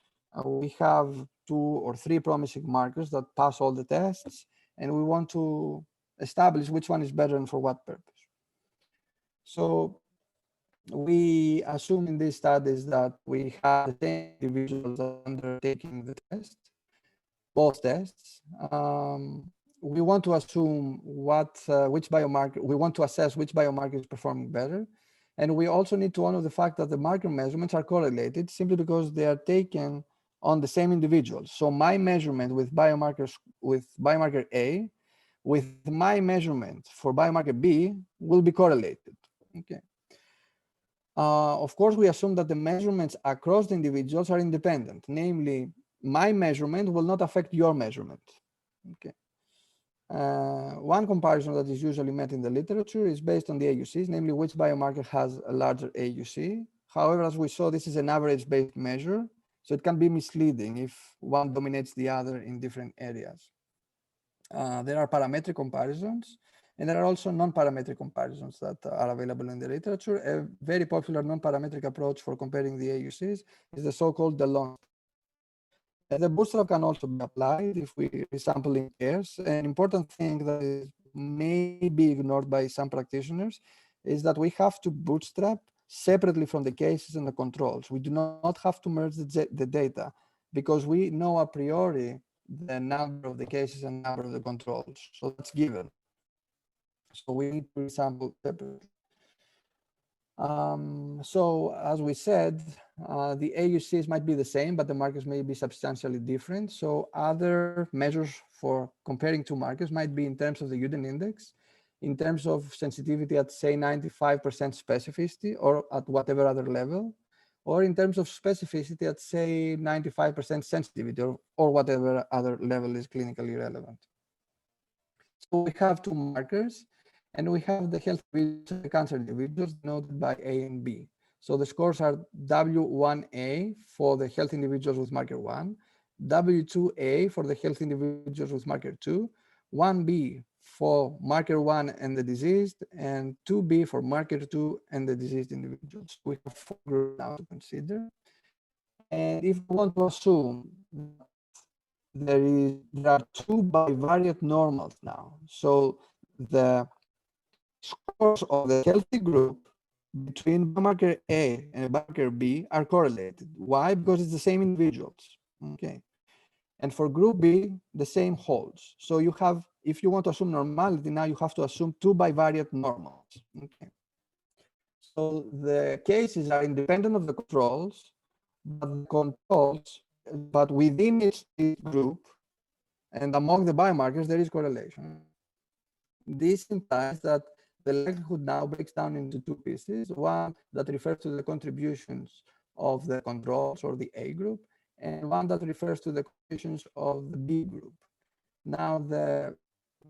we have 2 or 3 promising markers that pass all the tests, and we want to establish which one is better and for what purpose. So we assume in these studies that we have the same individuals undertaking the test, both tests. We want to assume which biomarker, we want to assess which biomarker is performing better. And we also need to honor the fact that the marker measurements are correlated simply because they are taken on the same individuals. So my measurement with biomarker A with my measurement for biomarker B will be correlated. Okay. Of course, we assume that the measurements across the individuals are independent. Namely, my measurement will not affect your measurement. Okay. One comparison that is usually met in the literature is based on the AUCs, namely which biomarker has a larger AUC. However, as we saw, this is an average-based measure, so it can be misleading if one dominates the other in different areas. There are parametric comparisons, and there are also non-parametric comparisons that are available in the literature. A very popular non-parametric approach for comparing the AUCs is the so-called Delon. The bootstrap can also be applied if we resample in pairs. An important thing that may be ignored by some practitioners is that we have to bootstrap separately from the cases and the controls. We do not have to merge the data because we know a priori the number of the cases and number of the controls. So that's given. So we need to resample separately. So as we said, the AUCs might be the same, but the markers may be substantially different. So other measures for comparing two markers might be in terms of the Uden index, in terms of sensitivity at say 95% specificity or at whatever other level, or in terms of specificity at say 95% sensitivity or whatever other level is clinically relevant. So we have two markers, and we have the health individuals and the cancer individuals denoted by A and B. So the scores are W1A for the health individuals with marker 1, W2A for the health individuals with marker 2, 1B for marker 1 and the diseased, and 2B for marker 2 and the diseased individuals. We have 4 groups now to consider. And if we want to assume there are 2 bivariate normals now, so the scores of the healthy group between biomarker A and biomarker B are correlated. Why? Because it's the same individuals. Okay. And for group B, the same holds. So you have, if you want to assume normality, now you have to assume 2 bivariate normals. Okay. So the cases are independent of the controls, but within each group and among the biomarkers, there is correlation. This implies that the likelihood now breaks down into 2 pieces, one that refers to the contributions of the controls or the A group, and one that refers to the contributions of the B group. Now, the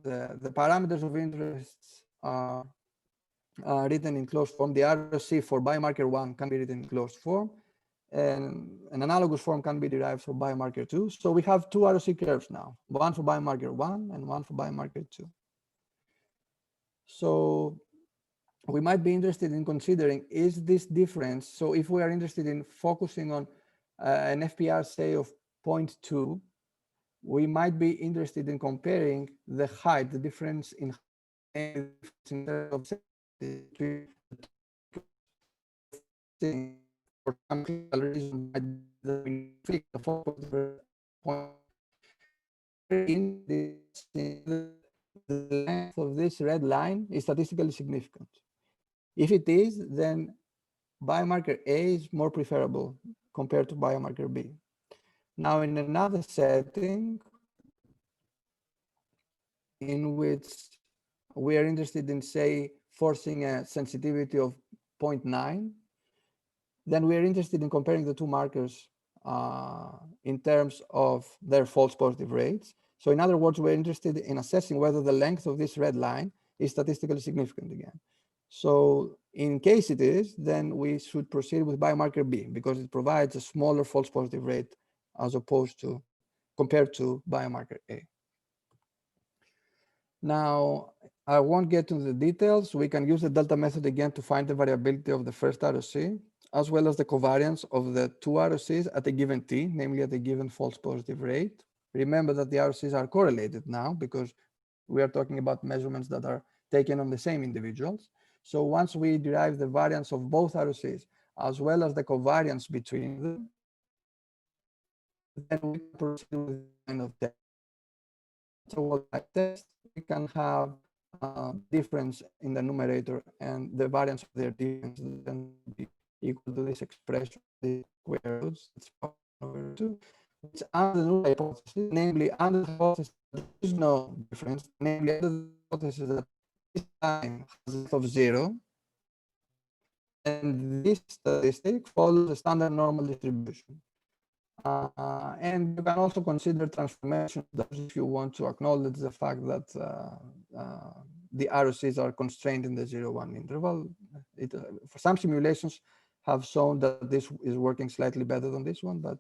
parameters of interest are written in closed form. The ROC for biomarker 1 can be written in closed form, and an analogous form can be derived for biomarker 2. So we have 2 ROC curves now, one for biomarker 1 and one for biomarker 2. So we might be interested in considering, is this difference, so if we are interested in focusing on an FPR, say, of 0.2, we might be interested in comparing the height, the difference in between for some reason the length of this red line is statistically significant. If it is, then biomarker A is more preferable compared to biomarker B. Now, in another setting in which we are interested in, say, forcing a sensitivity of 0.9, then we are interested in comparing the 2 markers in terms of their false positive rates. So in other words, we're interested in assessing whether the length of this red line is statistically significant again. So in case it is, then we should proceed with biomarker B because it provides a smaller false positive rate as opposed to compared to biomarker A. Now, I won't get into the details. We can use the delta method again to find the variability of the first ROC, as well as the covariance of the 2 ROCs at a given t, namely at a given false positive rate. Remember that the ROCs are correlated now because we are talking about measurements that are taken on the same individuals. So once we derive the variance of both ROCs, as well as the covariance between them, then we can proceed with the kind of test. So what I test, we can have difference in the numerator and the variance of their difference then be equal to this expression, the square roots, it's over 2, which under the null hypothesis, namely under the hypothesis that there is no difference, namely under the hypothesis that this line has a length of 0, and this statistic follows a standard normal distribution. And you can also consider transformation if you want to acknowledge the fact that the ROCs are constrained in the 0-1 interval. For some simulations have shown that this is working slightly better than this one, but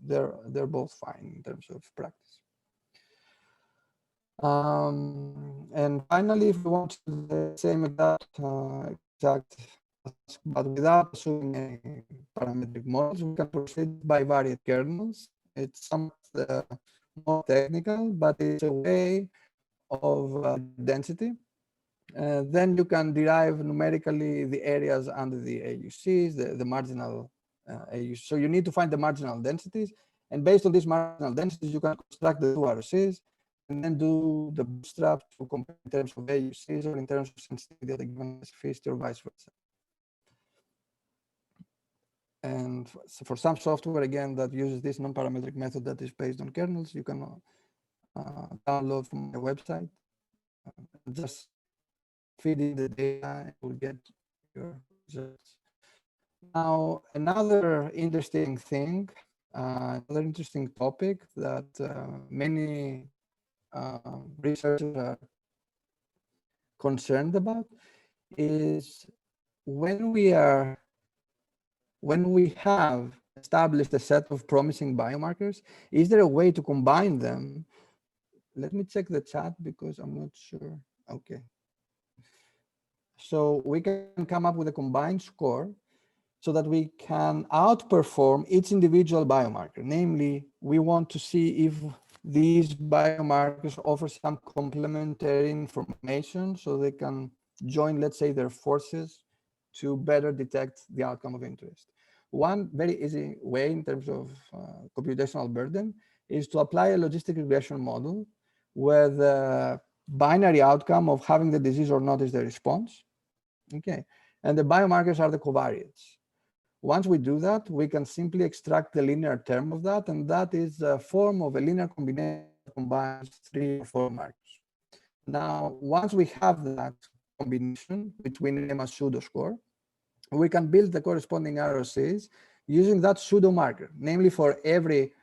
they're both fine in terms of practice. And finally, if we want to do the same exact task, but without assuming any parametric models, we can proceed by bivariate kernels. It's somewhat more technical, but it's a way of density. Then you can derive numerically the areas under the AUCs, the marginal AUCs. So you need to find the marginal densities. And based on these marginal densities, you can construct the two ROCs and then do the bootstrap to compare in terms of AUCs or in terms of sensitivity at a given specificity or vice versa. And for some software, again, that uses this non-parametric method that is based on kernels, you can download from my website. Just feed in the data and you'll get your results. Now, another interesting thing, another interesting topic that many researchers are concerned about is when we have established a set of promising biomarkers, is there a way to combine them? Let me check the chat because I'm not sure. Okay. So we can come up with a combined score so that we can outperform each individual biomarker. Namely, we want to see if these biomarkers offer some complementary information so they can join, let's say, their forces to better detect the outcome of interest. One very easy way in terms of computational burden is to apply a logistic regression model where the binary outcome of having the disease or not is the response. Okay, and the biomarkers are the covariates. Once we do that, we can simply extract the linear term of that, and that is a form of a linear combination that combines 3 or 4 markers. Now, once we have that combination, which we name as pseudo score, we can build the corresponding ROCs using that pseudo marker. Namely, for every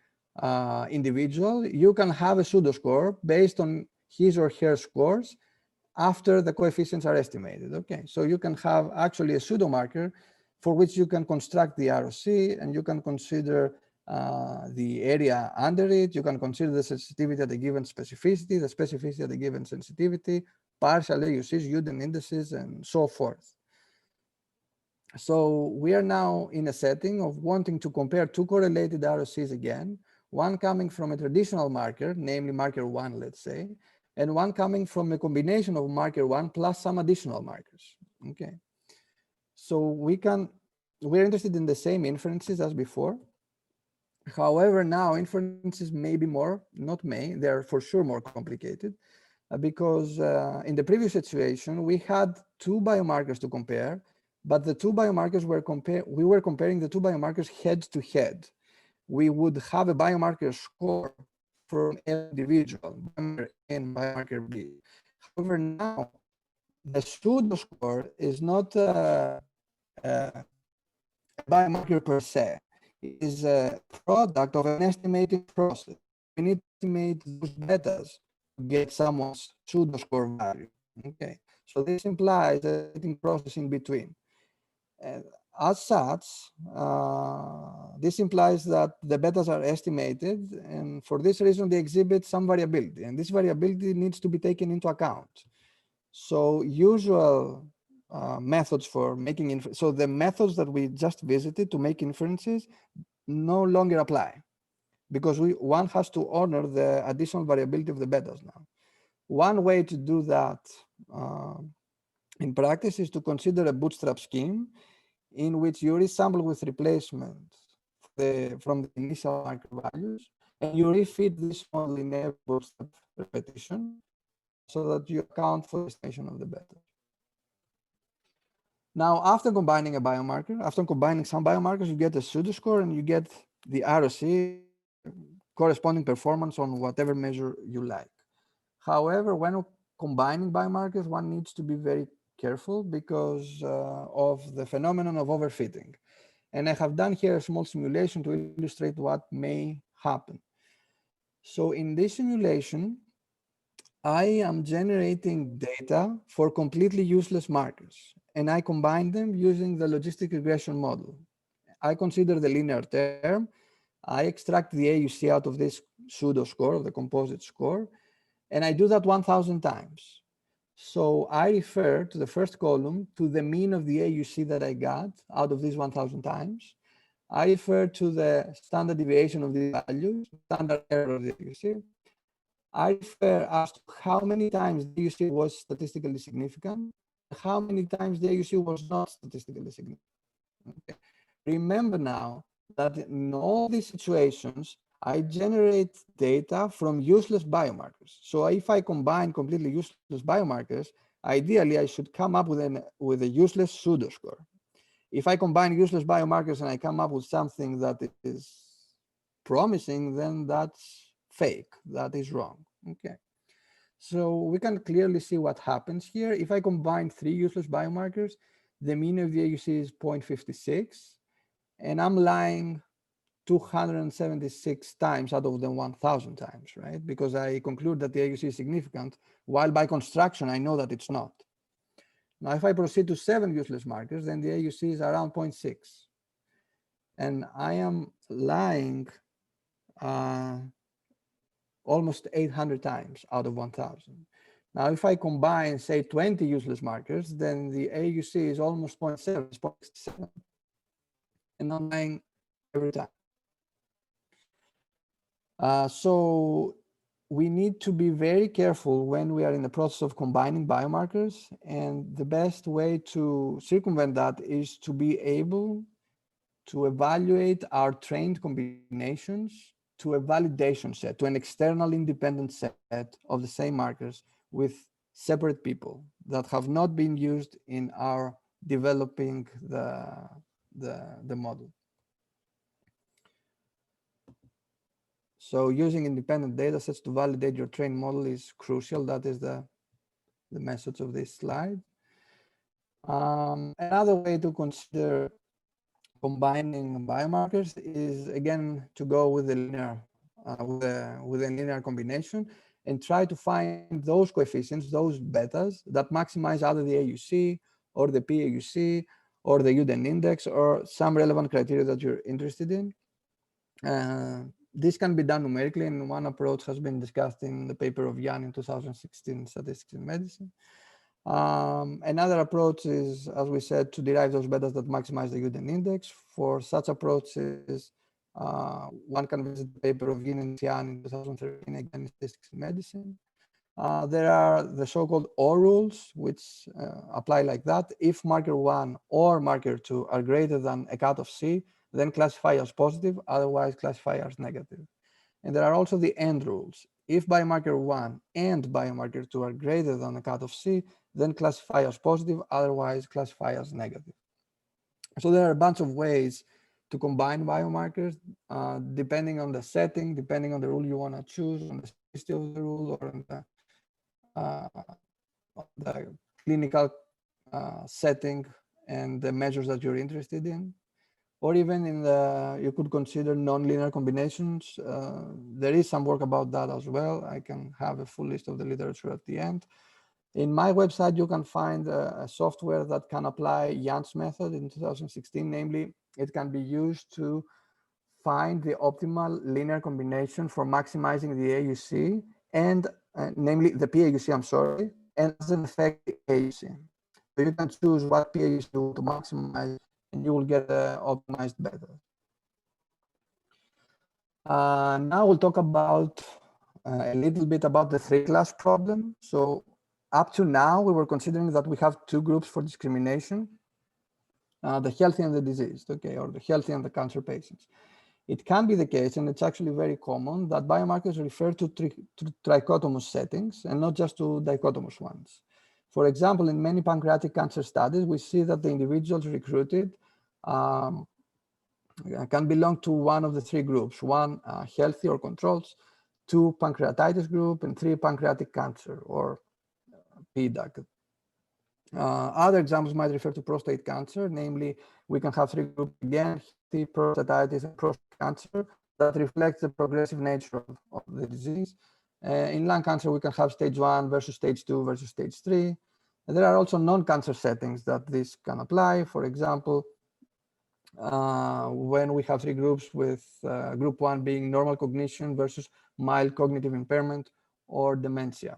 individual, you can have a pseudo score based on his or her scores after the coefficients are estimated. Okay, so you can have actually a pseudo marker for which you can construct the ROC, and you can consider the area under it. You can consider the sensitivity at a given specificity, the specificity at a given sensitivity, partial AUCs, Uden indices, and so forth. So we are now in a setting of wanting to compare 2 correlated ROCs again, one coming from a traditional marker, namely marker 1, let's say, and one coming from a combination of marker 1 plus some additional markers. Okay. So we're interested in the same inferences as before. However, now inferences may be more, not may, they're for sure more complicated because in the previous situation, we had 2 biomarkers to compare, but the 2 biomarkers we were comparing the 2 biomarkers head to head. We would have a biomarker score from every individual, biomarker A and biomarker B. However, now the pseudo score is not a biomarker per se. It is a product of an estimating process. We need to estimate those betas to get someone's pseudo score value. Okay, so this implies a estimating process in between. As such, this implies that the betas are estimated, and for this reason, they exhibit some variability, and this variability needs to be taken into account. So usual methods for making inferences, so the methods that we just visited to make inferences no longer apply, because one has to honor the additional variability of the betas now. One way to do that in practice is to consider a bootstrap scheme in which you resample with replacement from the initial marker values, and you refit this model in every bootstrap repetition so that you account for the estimation of the beta. Now, after combining some biomarkers, you get a pseudo score and you get the ROC corresponding performance on whatever measure you like. However, when combining biomarkers, one needs to be very careful because of the phenomenon of overfitting. And I have done here a small simulation to illustrate what may happen. So in this simulation, I am generating data for completely useless markers, and I combine them using the logistic regression model. I consider the linear term, I extract the AUC out of this pseudo score, of the composite score, And I do that 1,000 times. So I refer to the first column to the mean of the AUC that I got out of these 1,000 times. I refer to the standard deviation of the values, standard error of the AUC. I refer as to how many times the AUC was statistically significant, how many times the AUC was not statistically significant. Okay. Remember now that in all these situations, I generate data from useless biomarkers. So if I combine completely useless biomarkers, ideally I should come up with a useless pseudo score. If I combine useless biomarkers and I come up with something that is promising, then that's fake, that is wrong. Okay. So we can clearly see what happens here. If I combine 3 useless biomarkers, the mean of the AUC is 0.56, and I'm lying 276 times out of the 1,000 times, right? Because I conclude that the AUC is significant, while by construction, I know that it's not. Now, if I proceed to 7 useless markers, then the AUC is around 0.6. And I am lying almost 800 times out of 1,000. Now, if I combine, say, 20 useless markers, then the AUC is almost 0.7, it's 0.67. And I'm lying every time. So we need to be very careful when we are in the process of combining biomarkers. And the best way to circumvent that is to be able to evaluate our trained combinations to a validation set, to an external independent set of the same markers with separate people that have not been used in our developing the model. So using independent data sets to validate your trained model is crucial. That is the message of this slide. Another way to consider combining biomarkers is, again, to go with a linear, with a linear combination and try to find those coefficients, those betas that maximize either the AUC or the PAUC or the Uden index or some relevant criteria that you're interested in. This can be done numerically, and one approach has been discussed in the paper of Yan in 2016, Statistics in Medicine. Another approach is, as we said, to derive those betas that maximize the Uden index. For such approaches, one can visit the paper of Yin and Xian in 2013, again, in Statistics in Medicine. There are the so-called OR rules, which apply like that. If marker 1 or marker 2 are greater than a cutoff C, then classify as positive, otherwise classify as negative. And there are also the AND rules. If biomarker 1 and biomarker 2 are greater than a cutoff C, then classify as positive, otherwise classify as negative. So there are a bunch of ways to combine biomarkers, depending on the setting, depending on the rule you want to choose, on the specificity of the rule, or on the clinical setting and the measures that you're interested in. Or even in you could consider nonlinear combinations. There is some work about that as well. I can have a full list of the literature at the end. In my website, you can find a software that can apply Jan's method in 2016. Namely, it can be used to find the optimal linear combination for maximizing the AUC and namely the PAUC, I'm sorry, and as an effect, the AUC. So you can choose what PAUC you want to maximize, and you will get optimized better. Now we'll talk about a little bit about the 3-class problem. So up to now, we were considering that we have 2 groups for discrimination, the healthy and the diseased, okay, or the healthy and the cancer patients. It can be the case, and it's actually very common, that biomarkers refer to trichotomous settings and not just to dichotomous ones. For example, in many pancreatic cancer studies, we see that the individuals recruited can belong to one of the 3 groups: 1 healthy or controls, 2 pancreatitis group, and 3 pancreatic cancer or PDAC. Other examples might refer to prostate cancer. Namely, we can have 3 groups again: healthy, prostatitis, and prostate cancer, that reflects the progressive nature of the disease. In lung cancer, we can have stage 1 versus stage 2 versus stage 3. And there are also non-cancer settings that this can apply. For example, when we have 3 groups with group 1 being normal cognition versus mild cognitive impairment, or dementia.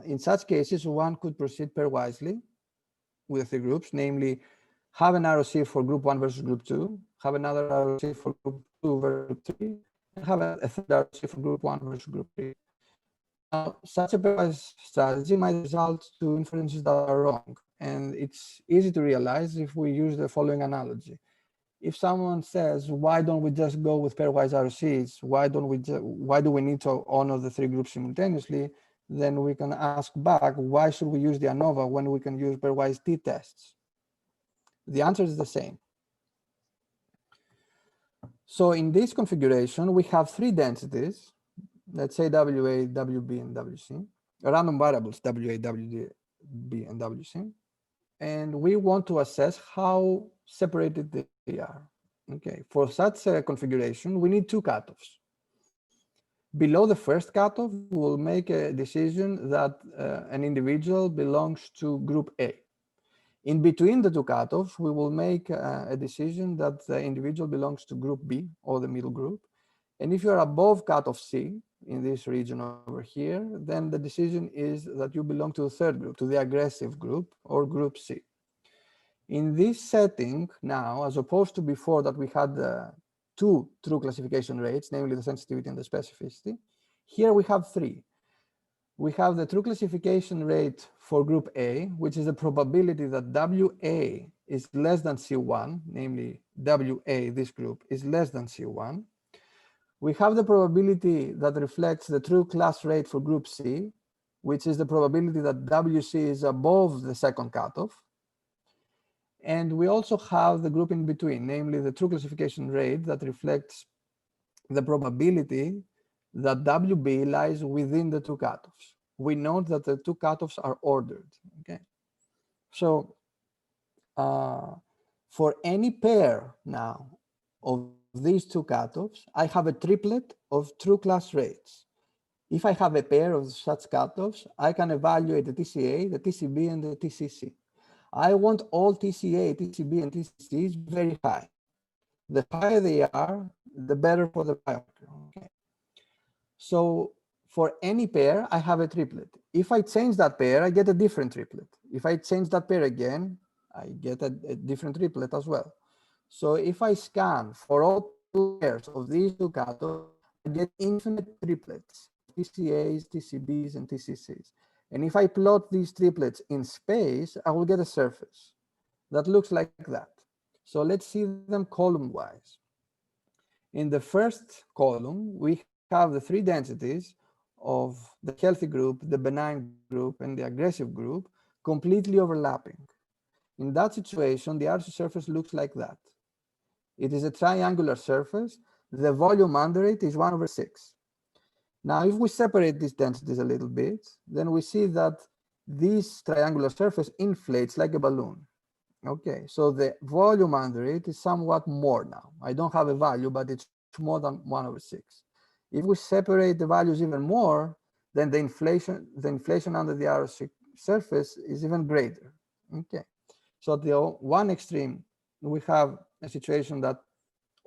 In such cases, one could proceed pairwisely with the groups, namely have an ROC for group 1 versus group 2, have another ROC for group 2 versus group 3, and have a third ROC for group 1 versus group 3. Now, such a pairwise strategy might result to inferences that are wrong, and it's easy to realize if we use the following analogy. If someone says, why don't we just go with pairwise ROCs? Why do we need to honor the 3 groups simultaneously? Then we can ask back, why should we use the ANOVA when we can use pairwise t-tests? The answer is the same. So in this configuration, we have 3 densities, let's say WA, WB, and WC, random variables, WA, WB, and WC. And we want to assess how separated they are. Okay, for such a configuration, we need 2 cutoffs. Below the first cutoff, we'll make a decision that an individual belongs to group A. In between the 2 cutoffs, we will make a decision that the individual belongs to group B, or the middle group. And if you're above cutoff C, in this region over here, then the decision is that you belong to the 3rd group, to the aggressive group, or group C. In this setting now, as opposed to before that we had 2 true classification rates, namely the sensitivity and the specificity, here we have 3. We have the true classification rate for group A, which is the probability that WA is less than C1, namely WA, this group, is less than C1. We have the probability that reflects the true class rate for group C, which is the probability that WC is above the 2nd cutoff. And we also have the group in between, namely the true classification rate that reflects the probability that WB lies within the 2 cutoffs. We note that the 2 cutoffs are ordered. Okay, so for any pair now of these 2 cutoffs, I have a triplet of true class rates. If I have a pair of such cutoffs, I can evaluate the TCA, the TCB, and the TCC. I want all TCA, TCB, and TCCs very high. The higher they are, the better for the biomarker. Okay. So for any pair, I have a triplet. If I change that pair, I get a different triplet. If I change that pair again, I get a different triplet as well. So if I scan for all 2 pairs of these 2 cutoffs, I get infinite triplets, TCAs, TCBs, and TCCs. And if I plot these triplets in space, I will get a surface that looks like that. So let's see them column-wise. In the first column, we have the 3 densities of the healthy group, the benign group, and the aggressive group completely overlapping. In that situation, the ROC surface looks like that. It is a triangular surface. The volume under it is 1/6. Now, if we separate these densities a little bit, then we see that this triangular surface inflates like a balloon. Okay, so the volume under it is somewhat more now. I don't have a value, but it's more than 1/6. If we separate the values even more, then the inflation under the ROC surface is even greater. Okay, so at the one extreme, we have a situation that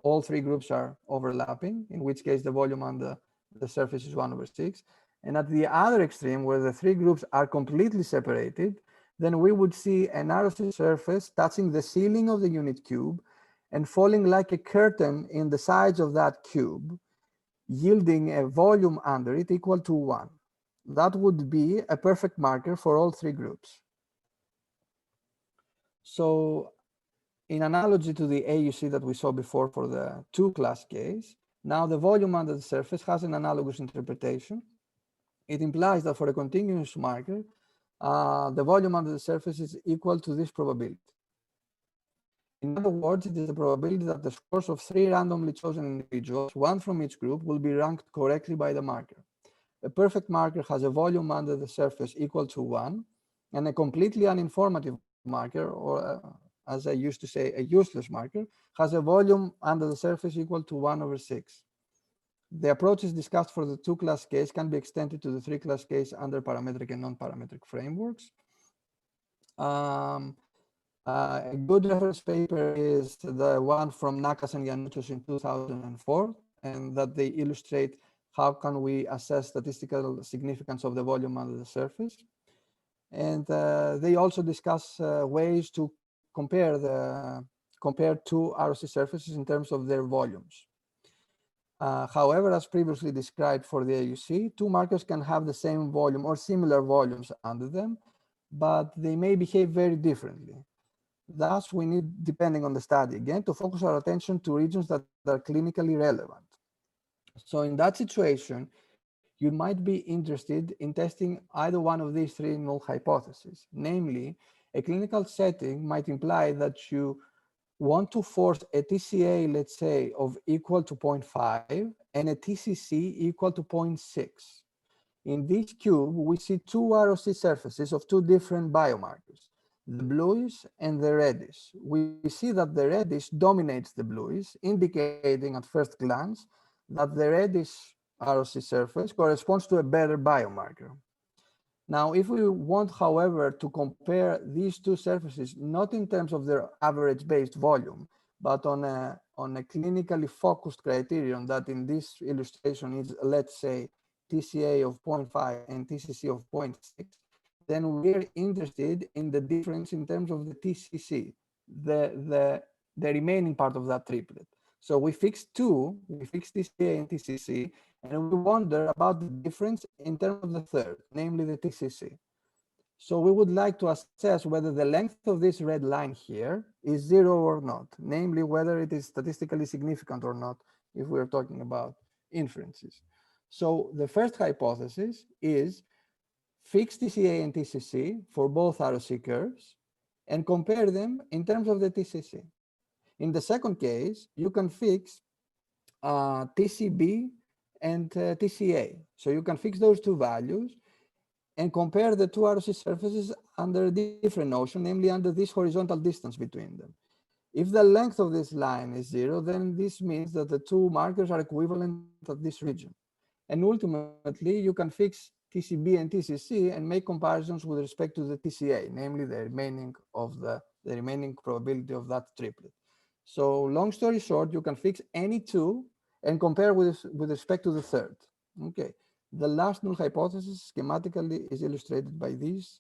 all 3 groups are overlapping, in which case the volume under the surface is 1/6. And at the other extreme, where the 3 groups are completely separated, then we would see an ROC surface touching the ceiling of the unit cube and falling like a curtain in the sides of that cube, yielding a volume under it equal to 1. That would be a perfect marker for all 3 groups. So in analogy to the AUC that we saw before for the 2-class case, now the volume under the surface has an analogous interpretation. It implies that for a continuous marker, the volume under the surface is equal to this probability. In other words, it is the probability that the scores of 3 randomly chosen individuals, 1 from each group, will be ranked correctly by the marker. A perfect marker has a volume under the surface equal to 1, and a completely uninformative marker, or as I used to say, a useless marker, has a volume under the surface equal to 1/6. The approaches discussed for the 2-class case can be extended to the 3-class case under parametric and non-parametric frameworks. A good reference paper is the one from Nakas and Yanutos in 2004, and that they illustrate how can we assess statistical significance of the volume under the surface. And they also discuss ways to compare two ROC surfaces in terms of their volumes. However, as previously described for the AUC, two markers can have the same volume or similar volumes under them, but they may behave very differently. Thus, we need, depending on the study again, to focus our attention to regions that are clinically relevant. So in that situation, you might be interested in testing either one of these three null hypotheses. Namely, a clinical setting might imply that you want to force a TCA, let's say, of equal to 0.5 and a TCC equal to 0.6. In this cube, we see two ROC surfaces of two different biomarkers, the bluish and the reddish. We see that the reddish dominates the bluish, indicating at first glance that the reddish ROC surface corresponds to a better biomarker. Now, if we want, however, to compare these two surfaces, not in terms of their average-based volume, but on a clinically focused criterion that in this illustration is, let's say, TCA of 0.5 and TCC of 0.6, then we're interested in the difference in terms of the TCC, the remaining part of that triplet. So we fix TCA and TCC, and we wonder about the difference in terms of the third, namely the TCC. So we would like to assess whether the length of this red line here is 0 or not, namely whether it is statistically significant or not, if we're talking about inferences. So the first hypothesis is fix TCA and TCC for both ROC curves and compare them in terms of the TCC. In the second case, you can fix TCB and TCA. So you can fix those two values and compare the two ROC surfaces under a different notion, namely under this horizontal distance between them. If the length of this line is 0, then this means that the two markers are equivalent at this region. And ultimately, you can fix TCB and TCC and make comparisons with respect to the TCA, namely the remaining probability of that triplet. So long story short, you can fix any two and compare with respect to the third. Okay. The last null hypothesis schematically is illustrated by this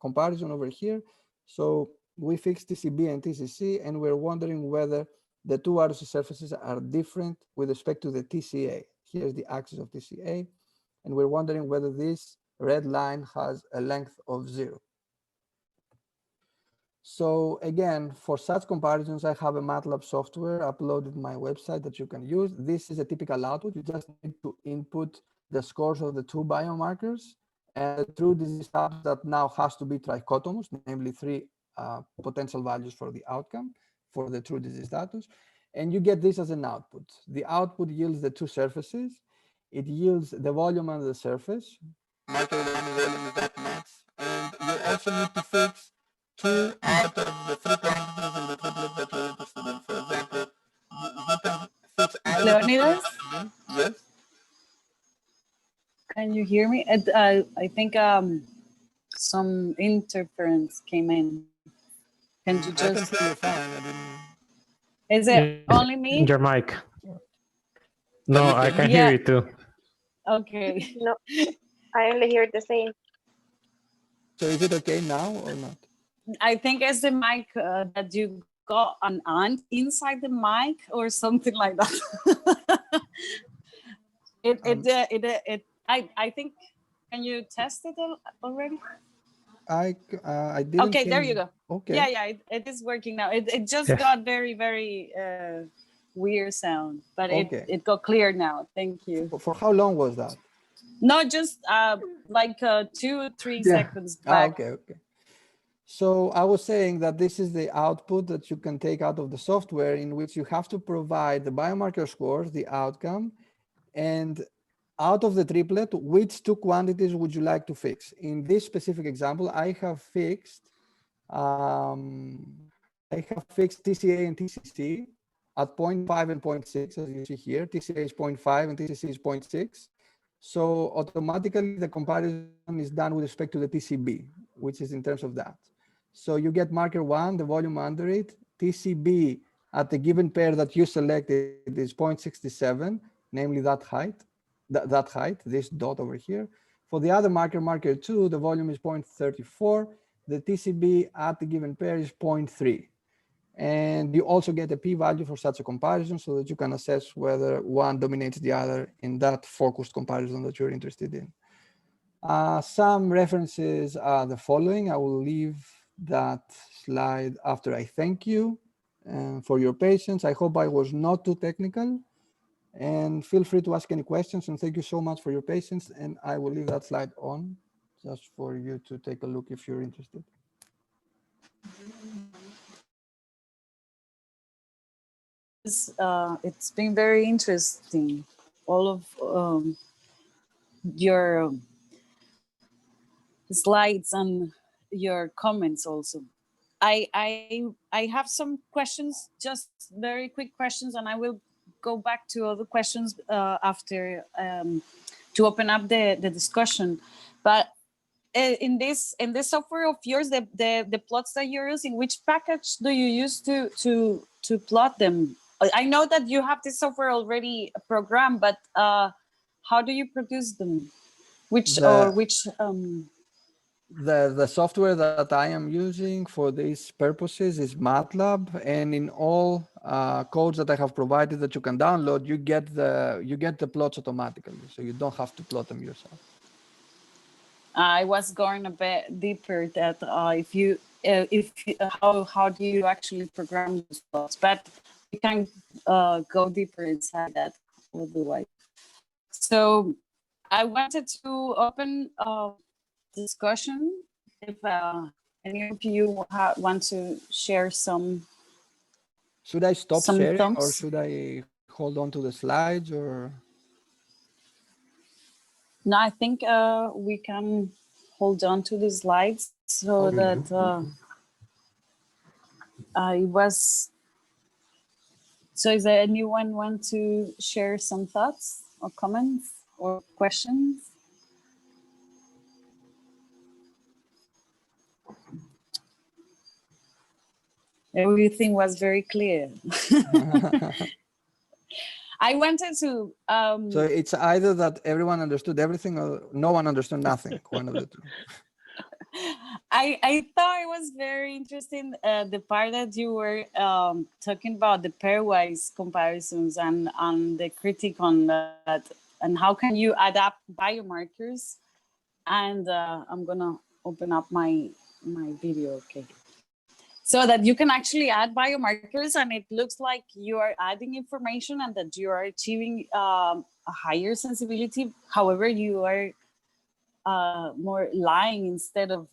comparison over here. So we fix TCB and TCC, and we're wondering whether the two ROC surfaces are different with respect to the TCA. Here's the axis of TCA, and we're wondering whether this red line has a length of 0. So again, for such comparisons, I have a MATLAB software uploaded to my website that you can use. This is a typical output. You just need to input the scores of the two biomarkers and the true disease status that now has to be trichotomous, namely 3 potential values for the outcome for the true disease status. And you get this as an output. The output yields the two surfaces. It yields the volume under the surface. Marker one volume is that much. And you also need to fix 2 out of the 3 quantities in the triplet that you're interested in. For example, you can fix Leonidas? Yes. Can you hear me? I think some interference came in. Can you just? I can hear you fine. Is it only me? Your mic. No, I can hear you too. Okay. No, I only hear the same. So is it okay now or not? I think it's the mic that you got an ant inside the mic or something like that. I think. Can you test it already? I didn't. Okay, there you go. Okay. Yeah, it is working now. It just got very weird sound, but Okay. it got clear now. Thank you. For how long was that? No, just like 2-3 seconds back. Okay. So I was saying that this is the output that you can take out of the software, in which you have to provide the biomarker scores, the outcome, and out of the triplet, which 2 quantities would you like to fix? In this specific example, I have fixed TCA and TCC at 0.5 and 0.6, as you see here. TCA is 0.5 and TCC is 0.6. So automatically the comparison is done with respect to the TCB, which is in terms of that. So you get marker 1, the volume under it. TCB at the given pair that you selected is 0.67, namely that height. that height, this dot over here. For the other marker, marker 2, the volume is 0.34. The TCB at the given pair is 0.3. And you also get a p-value for such a comparison so that you can assess whether one dominates the other in that focused comparison that you're interested in. Some references are the following. I will leave that slide after I thank you for your patience. I hope I was not too technical, and feel free to ask any questions, and thank you so much for your patience. And I will leave that slide on just for you to take a look if you're interested. It's been very interesting, all of your slides and your comments also. I have some questions, just very quick questions, and I will go back to other questions after to open up the discussion. But in this software of yours, the plots that you're using, which package do you use to plot them? I know that you have this software already programmed, but how do you produce them? The software that I am using for these purposes is MATLAB, and in all codes that I have provided that you can download, you get the plots automatically, so you don't have to plot them yourself. I was going a bit deeper that how do you actually program those plots, but we can go deeper inside that otherwise. So I wanted to open discussion if any of you want to share some. Should I stop sharing thoughts? or should I hold on to the slides or? No, I think we can hold on to the slides so that so is there anyone want to share some thoughts or comments or questions? Everything was very clear. I wanted to. So it's either that everyone understood everything or no one understood nothing. One of the two. I thought it was very interesting the part that you were talking about the pairwise comparisons and the critique on that, and how can you adapt biomarkers. And I'm gonna open up my video, okay. So that you can actually add biomarkers and it looks like you are adding information and that you are achieving a higher sensibility. However, you are more lying instead of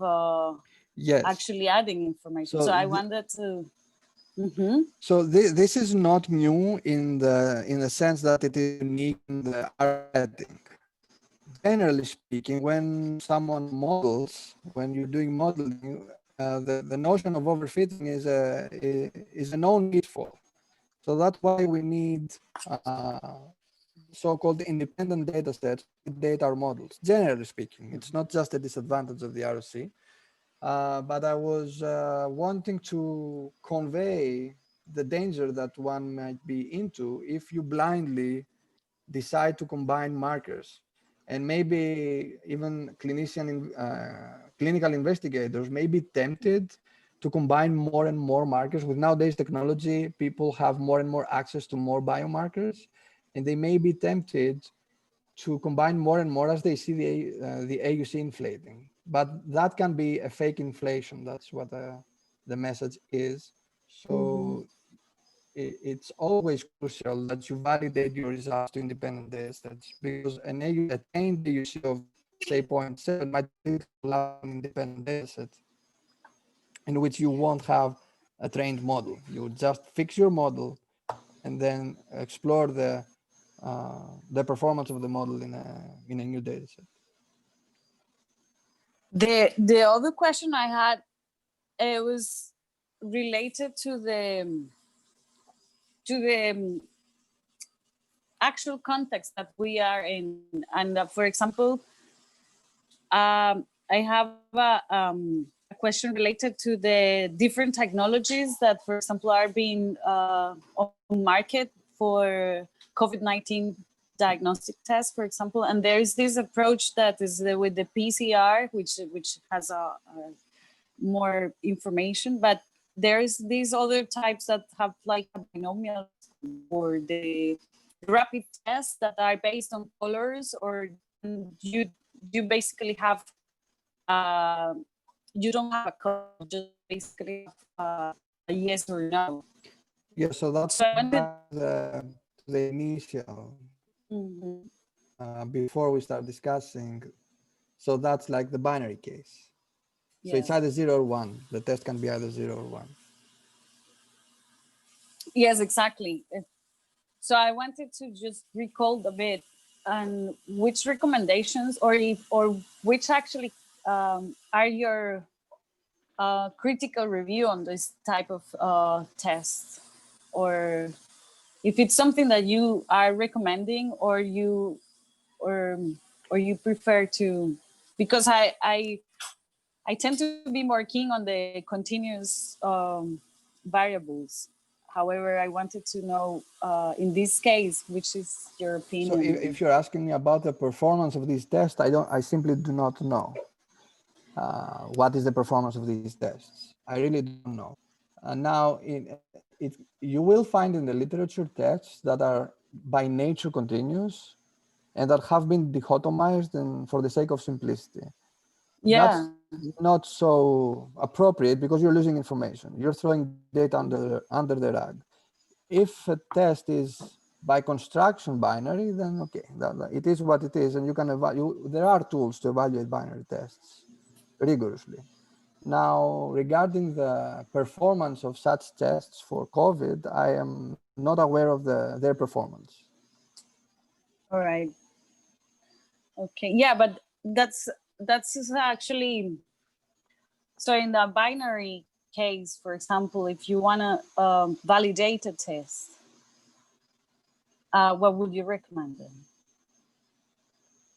yes, actually adding information. So I wanted to. So this is not new in the sense that it is unique in the R setting. Generally speaking, when someone models, when you're doing modeling, the notion of overfitting is a known pitfall. So that's why we need so-called independent data sets to date our models. Generally speaking, it's not just a disadvantage of the ROC, but I was wanting to convey the danger that one might be into if you blindly decide to combine markers. And maybe even clinical investigators may be tempted to combine more and more markers. With nowadays technology, people have more and more access to more biomarkers, and they may be tempted to combine more and more as they see the AUC inflating. But that can be a fake inflation. That's what the message is. So it's always crucial that you validate your results to independent data sets, because a trained AUC of say 0.7 might be an independent data set in which you won't have a trained model. You just fix your model and then explore the performance of the model in a new data set. The other question I had, it was related to the actual context that we are in. And for example, I have a question related to the different technologies that, for example, are being on market for COVID-19 diagnostic test, for example, and there is this approach that is with the PCR, which has a more information, but there's these other types that have like a binomial, or the rapid tests that are based on colors, or you basically have you don't have a color, just basically a yes or no. Yeah, so that's So the initial, Mhm. before we start discussing. So that's like the binary case. So it's Yeah. either 0 or 1. The test can be either 0 or 1. Yes, exactly. So I wanted to just recall a bit on which recommendations, or which actually are your critical review on this type of tests, or if it's something that you are recommending, or you prefer to, because I tend to be more keen on the continuous variables. However, I wanted to know in this case, which is your So opinion? if you're asking me about the performance of these tests, I simply do not know. What is the performance of these tests? I really don't know. Now, you will find in the literature tests that are by nature continuous and that have been dichotomized and for the sake of simplicity. Yeah. That's not so appropriate because you're losing information. You're throwing data under the rug. If a test is by construction binary, then okay, it is what it is, and you can evaluate. There are tools to evaluate binary tests rigorously. Now, regarding the performance of such tests for COVID, I am not aware of their performance. All right. Okay. Yeah, but that's actually, so in the binary case, for example, if you want to validate a test, what would you recommend then?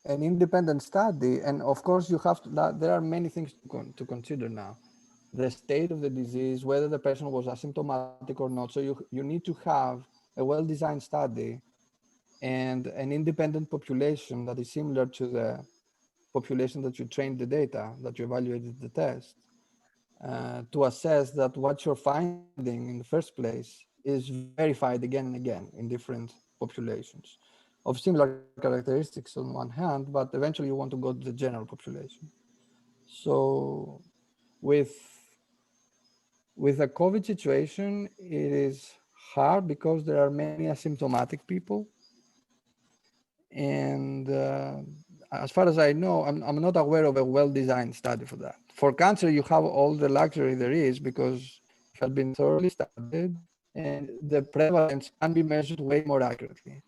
An independent study, and of course you have to, there are many things to consider now. The state of the disease, whether the person was asymptomatic or not. So you need to have a well-designed study and an independent population that is similar to the population that you trained the data, that you evaluated the test, to assess that what you're finding in the first place is verified again and again in different populations of similar characteristics on one hand, but eventually you want to go to the general population. So with the COVID situation, it is hard because there are many asymptomatic people. And as far as I know, I'm not aware of a well-designed study for that. For cancer, you have all the luxury there is because it has been thoroughly studied and the prevalence can be measured way more accurately.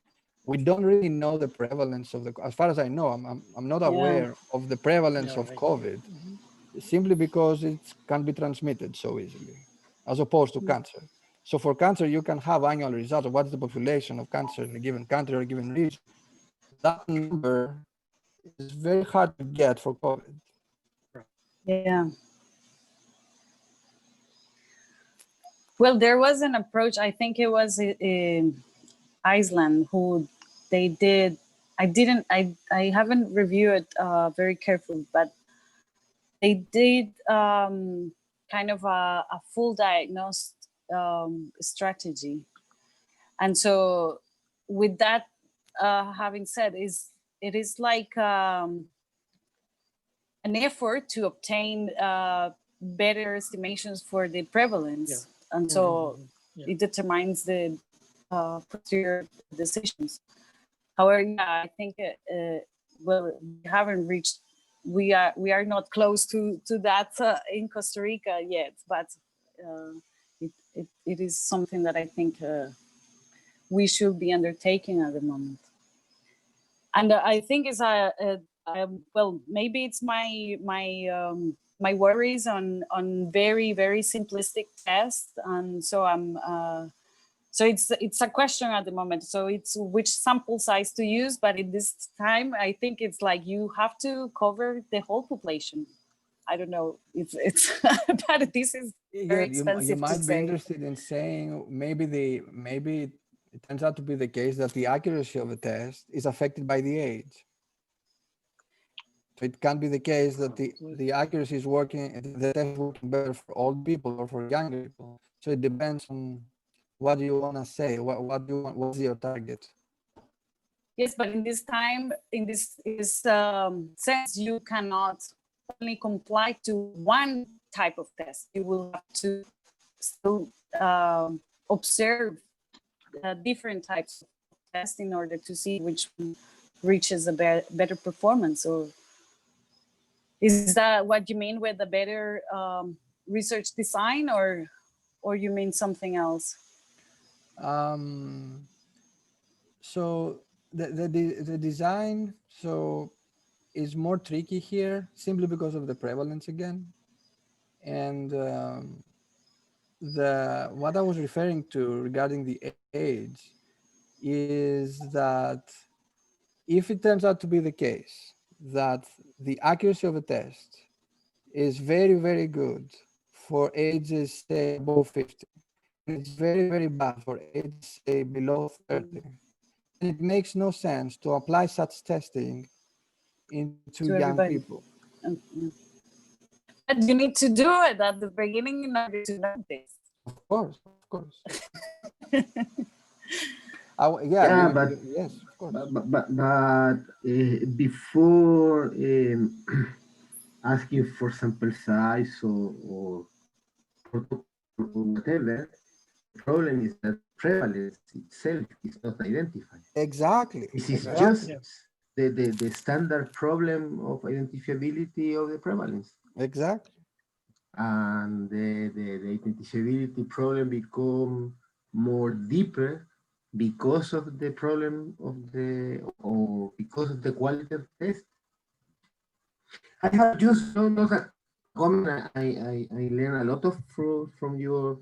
We don't really know the prevalence of as far as I know, I'm not aware of the prevalence of COVID, simply because it can be transmitted so easily, as opposed to cancer. So for cancer, you can have annual results of what is the population of cancer in a given country or a given region. That number is very hard to get for COVID. Yeah. Well, there was an approach, I think it was in Iceland, who they did, I haven't reviewed it very carefully, but they did kind of a full diagnostic strategy. And so with that, having said, it is like an effort to obtain better estimations for the prevalence. And so it determines the posterior decisions. However, yeah, I think well, we haven't reached. We are not close to that in Costa Rica yet, but it is something that I think we should be undertaking at the moment. And I think it's well, maybe it's my my worries on very simplistic tests, and so I'm. So it's a question at the moment. So it's which sample size to use, but in this time, I think it's like you have to cover the whole population. I don't know. It's but this is very expensive you might to be say. interested in saying maybe it turns out to be the case that the accuracy of a test is affected by the age. So it can be the case that the accuracy is working, the test is working better for old people or for younger people. So it depends on what you want to say, what you want, what's your target. Yes, but in this time, in this sense, you cannot only comply to one type of test. You will have to still observe different types of tests in order to see which one reaches a better performance. Or is that what you mean with a better research design, or you mean something else? So the design is more tricky here simply because of the prevalence again. And what I was referring to regarding the age is that if it turns out to be the case that the accuracy of a test is very, very good for ages, say, above 50, and it's very, very bad for ages, say, below 30, and it makes no sense to apply such testing into young people. But you need to do it at the beginning in order to know this. Of course, of course. But yes, of course. But before asking for sample size or protocol or whatever, the problem is that prevalence itself is not identified. Exactly. This is just the standard problem of identifiability of the prevalence. Exactly. And the identifiability problem become more deeper because of the problem of or because of the quality of the test. I have just not a comment. I learned a lot from your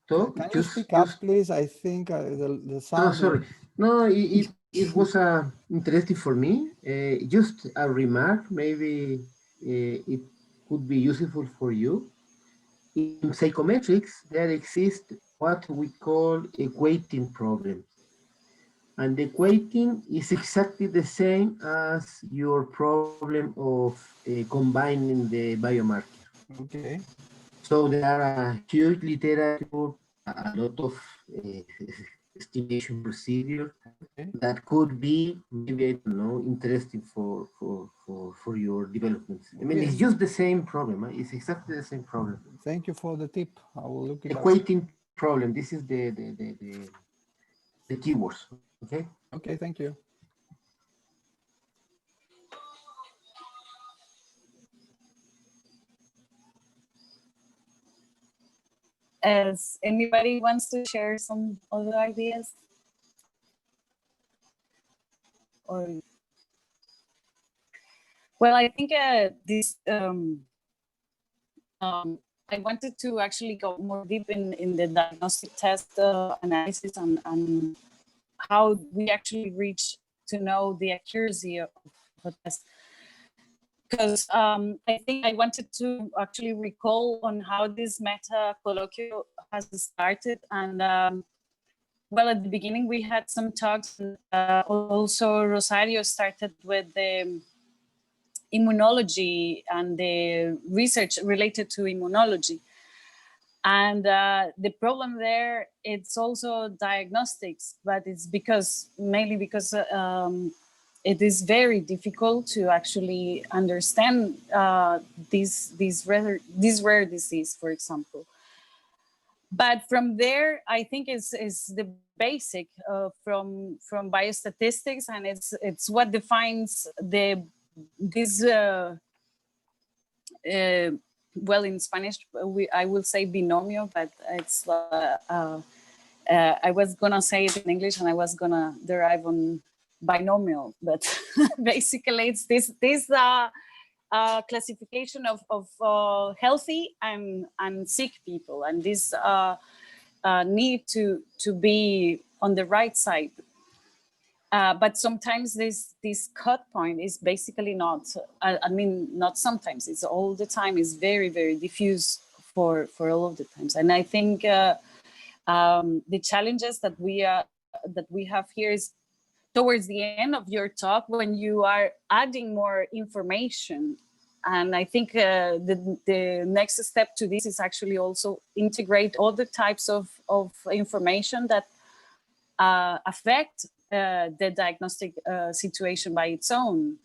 talk. Can you speak up, please? I think the sound. No, sorry. No, it was interesting for me. Just a remark. Maybe it could be useful for you. In psychometrics, there exists what we call equating problems. And the equating is exactly the same as your problem of combining the biomarker. Okay. So there are a huge literature, a lot of estimation procedure that could be, maybe, I don't know, interesting for your developments. I mean, it's just the same problem. It's exactly the same problem. Thank you for the tip. I will look it up. Equating problem. This is the keywords. Okay. Okay. Thank you. As anybody wants to share some other ideas? Or, well, I think this, I wanted to actually go more deep in the diagnostic test analysis and how we actually reach to know the accuracy of a test. Because I think I wanted to actually recall on how this meta colloquial has started. And well, at the beginning, we had some talks. And, also, Rosario started with the immunology and the research related to immunology. And the problem there, it's also diagnostics, but it's mainly because it is very difficult to actually understand this rare disease, for example. But from there, I think is the basic from biostatistics, and it's what defines this. Well, in Spanish, I will say binomio, but it's. I was gonna say it in English, and I was gonna derive on binomial, but basically it's this classification of healthy and sick people, and this need to be on the right side. But sometimes this cut point is basically not. I mean, not sometimes. It's all the time. It's very, very diffuse for all of the times. And I think the challenges that we that we have here is towards the end of your talk, when you are adding more information. And I think the next step to this is actually also integrate all the types of information that affect the diagnostic situation by its own.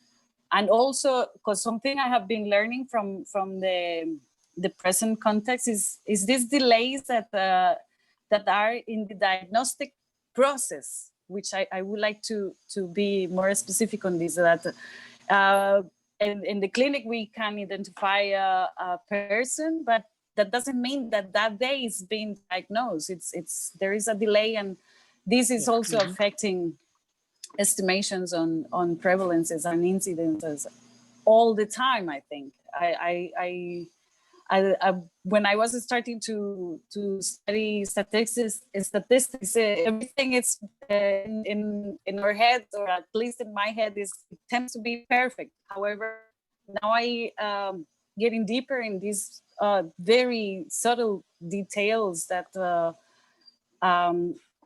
And also, because something I have been learning from the present context is these delays that are in the diagnostic process, which I would like to be more specific on this, that in the clinic we can identify a person, but that doesn't mean that day is being diagnosed. There is a delay, and this is also affecting estimations on prevalences and incidences all the time. I think when I was starting to study statistics, everything is in our head, or at least in my head, it tends to be perfect. However, now I getting deeper in these very subtle details that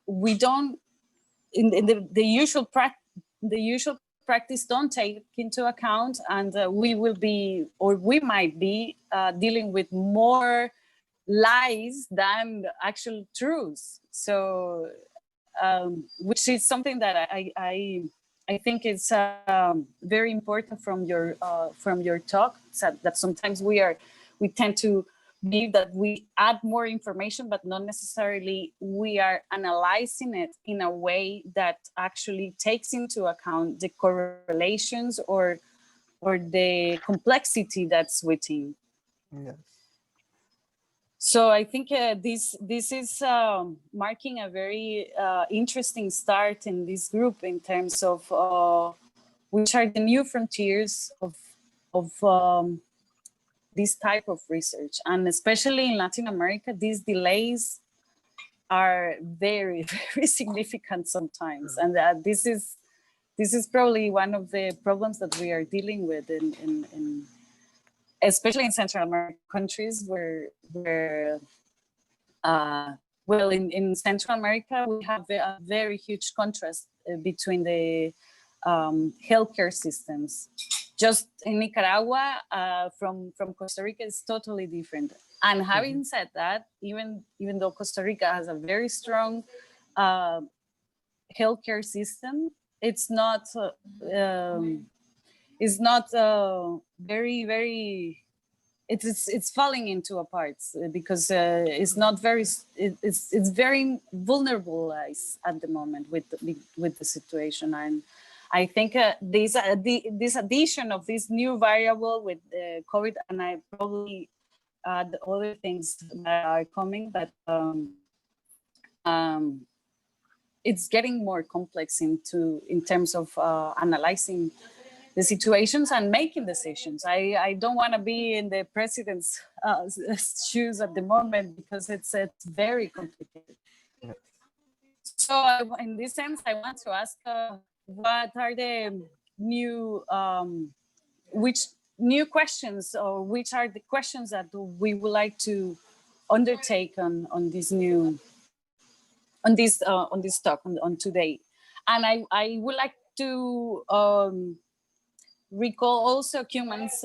we don't in the usual practice don't take into account, and we will be, or we might be, dealing with more lies than actual truths. So, which is something that I think is very important from your talk. That sometimes we tend to believe that we add more information, but not necessarily we are analyzing it in a way that actually takes into account the correlations or the complexity that's within. Yes. So I think this is marking a very interesting start in this group in terms of which are the new frontiers of this type of research. And especially in Latin America, these delays are very, very significant sometimes. And this is probably one of the problems that we are dealing with in especially in Central American countries where well, in Central America, we have a very huge contrast between the healthcare systems. Just in Nicaragua, from Costa Rica is totally different. And having said that, even though Costa Rica has a very strong healthcare system, it's not very, very. It's falling into apart because it's not very. It's very vulnerable at the moment with the situation. And I think this addition of this new variable with COVID, and I probably the other things that are coming, but it's getting more complex in terms of analyzing the situations and making decisions. I don't want to be in the president's shoes at the moment because it's very complicated. So in this sense, I want to ask, what are the new, which new questions, or which are the questions that we would like to undertake on this new, on this talk on today? And I would like to recall also Cuman's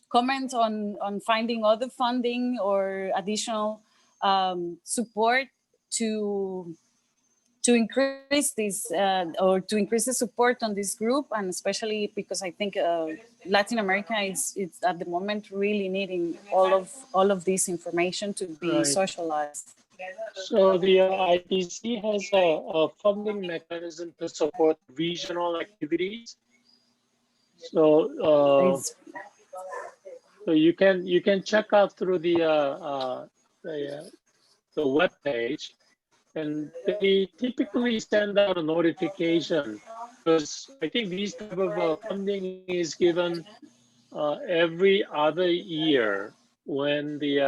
comment on finding other funding or additional support to increase this or to increase the support on this group, and especially because I think Latin America is at the moment really needing all of this information to be socialized. So the IPC has a funding mechanism to support regional activities. So so you can check out through the web page, and they typically send out a notification, because I think these type of funding is given every other year when the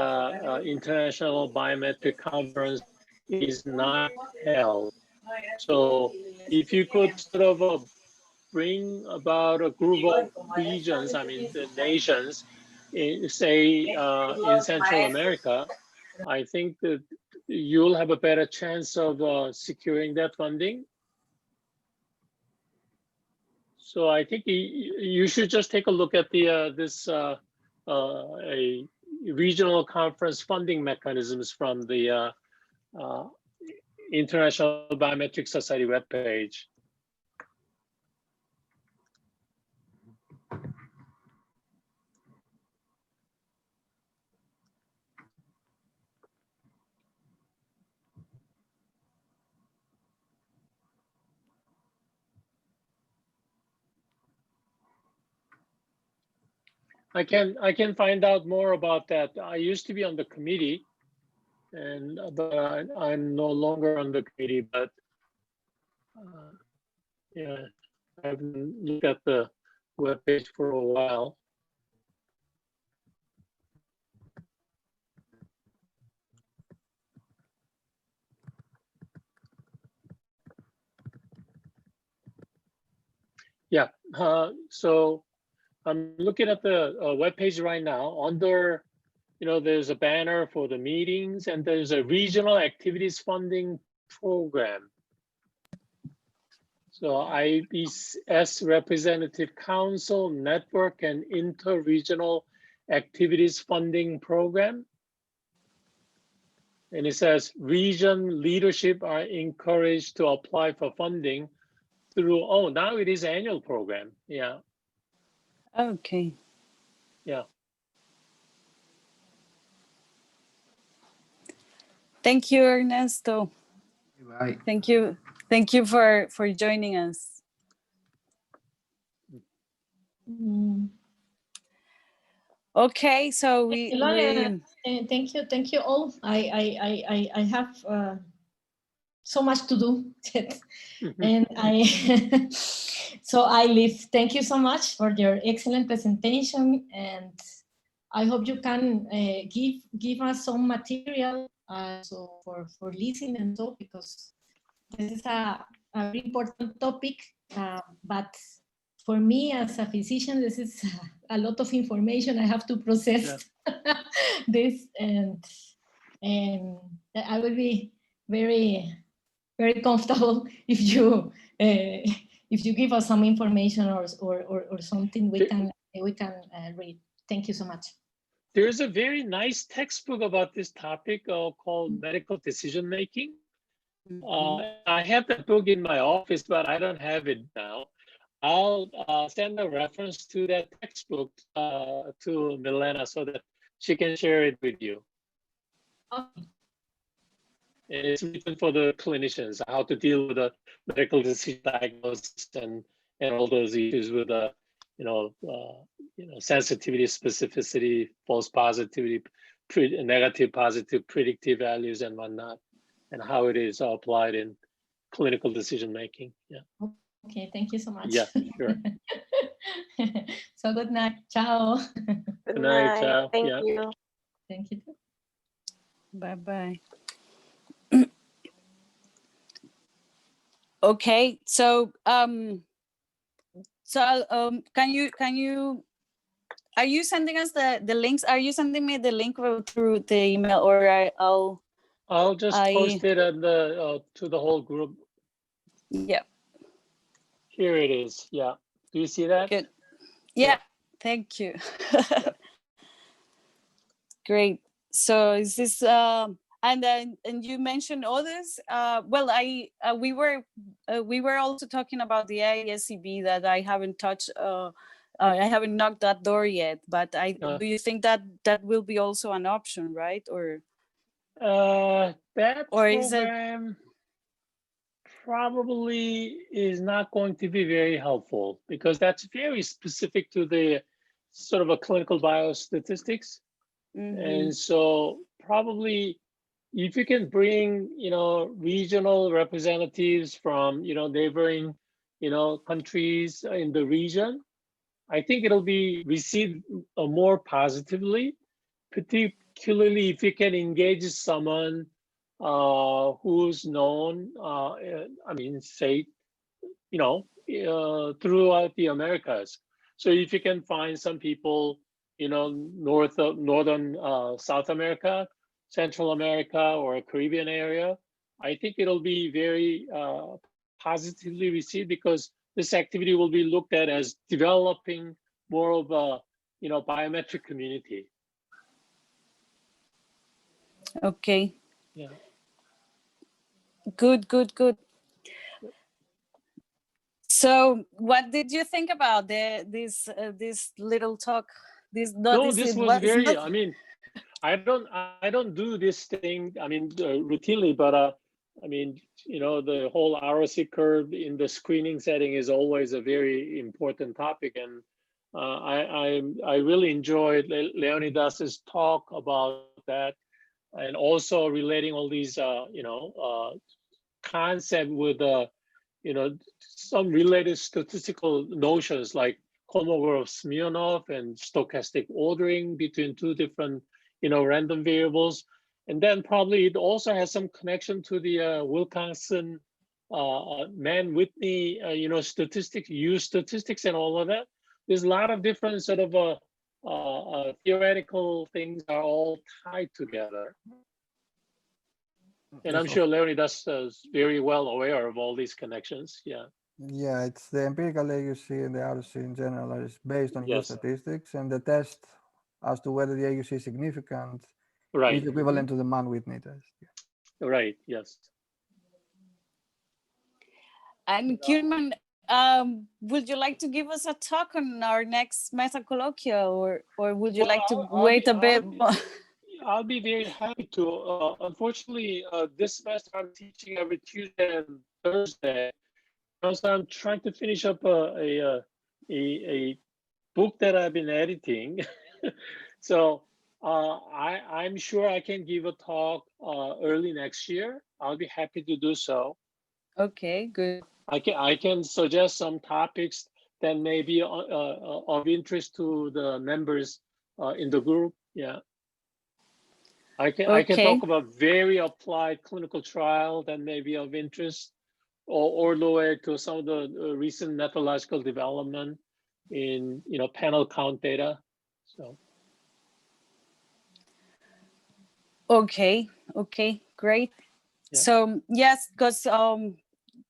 International Biometric Conference is not held. So if you could sort of bring about a group of regions, I mean the nations, say in Central America, I think that you'll have a better chance of securing that funding. So I think you should just take a look at the a regional conference funding mechanisms from the International Biometric Society webpage. I can find out more about that. I used to be on the committee, and but I'm no longer on the committee. But yeah, I haven't looked at the webpage for a while. Yeah. So I'm looking at the webpage right now. Under, there's a banner for the meetings, and there's a regional activities funding program. So IBS Representative Council Network and Inter-Regional Activities Funding Program. And it says region leadership are encouraged to apply for funding through, oh, now it is annual program. Yeah. Okay. Yeah. Thank you, Ernesto. Bye. Thank you. Thank you for joining us. Okay, so thank you all. I have so much to do, and so I leave. Thank you so much for your excellent presentation, and I hope you can give us some material so for listening and so, because this is a very important topic, but for me as a physician, this is a lot of information I have to process. Yeah. This, and I will be very, very comfortable if you give us some information or something we can read. Thank you so much. There's a very nice textbook about this topic called Medical Decision Making. I have the book in my office, but I don't have it now. I'll send a reference to that textbook to Milena so that she can share it with you. Okay. And it's written for the clinicians, how to deal with the medical decision diagnosis and all those issues with the, sensitivity, specificity, false positivity, negative, positive, predictive values and whatnot, and how it is applied in clinical decision making. Yeah. Okay, thank you so much. Yeah, sure. So good night. Ciao. Good night. Ciao. Thank yeah. you. Thank you. Bye-bye. Okay, so can you are you sending us the links? Are you sending me the link through the email, or I'll just post it on the to the whole group. Yeah. Here it is. Yeah. Do you see that? Good. Yeah. Thank you. Great. So is this and you mentioned others. Well, we were also talking about the ISCB that I haven't touched. I haven't knocked that door yet, but do you think that will be also an option, right? Or that or program probably is not going to be very helpful, because that's very specific to the sort of a clinical biostatistics. And so probably if you can bring, regional representatives from, neighboring, countries in the region, I think it'll be received more positively, particularly if you can engage someone who's known, say, throughout the Americas. So if you can find some people, northern South America, Central America or Caribbean area, I think it'll be very positively received, because this activity will be looked at as developing more of a biometric community. Okay. Yeah. Good. So, what did you think about this little talk? This was very. I mean, I don't do this thing. I mean, routinely, but I mean, the whole ROC curve in the screening setting is always a very important topic, and I really enjoyed Leonidas's talk about that, and also relating all these concept with some related statistical notions like Kolmogorov-Smirnov and stochastic ordering between two different random variables. And then probably it also has some connection to the Wilcoxon, Mann-Whitney, statistics, use statistics and all of that. There's a lot of different sort of theoretical things are all tied together. And I'm sure Leonidas is very well aware of all these connections. Yeah. Yeah, it's the empirical AUC and the ROC in general is based on use statistics, and the test as to whether the AUC is significant is equivalent to the Mann-Whitney test. Yeah. Right. Yes. And Kierman, would you like to give us a talk on our next meta colloquia, or would you like to wait a bit more? I'll be very happy to. Unfortunately, this semester I'm teaching every Tuesday and Thursday. So I'm trying to finish up a book that I've been editing. So I'm sure I can give a talk early next year. I'll be happy to do so. Okay, good. I can suggest some topics that may be of interest to the members in the group. Yeah. I can talk about very applied clinical trial that may be of interest, or the way to some of the recent methodological development in panel count data. So. Okay, great. Yeah. So yes, because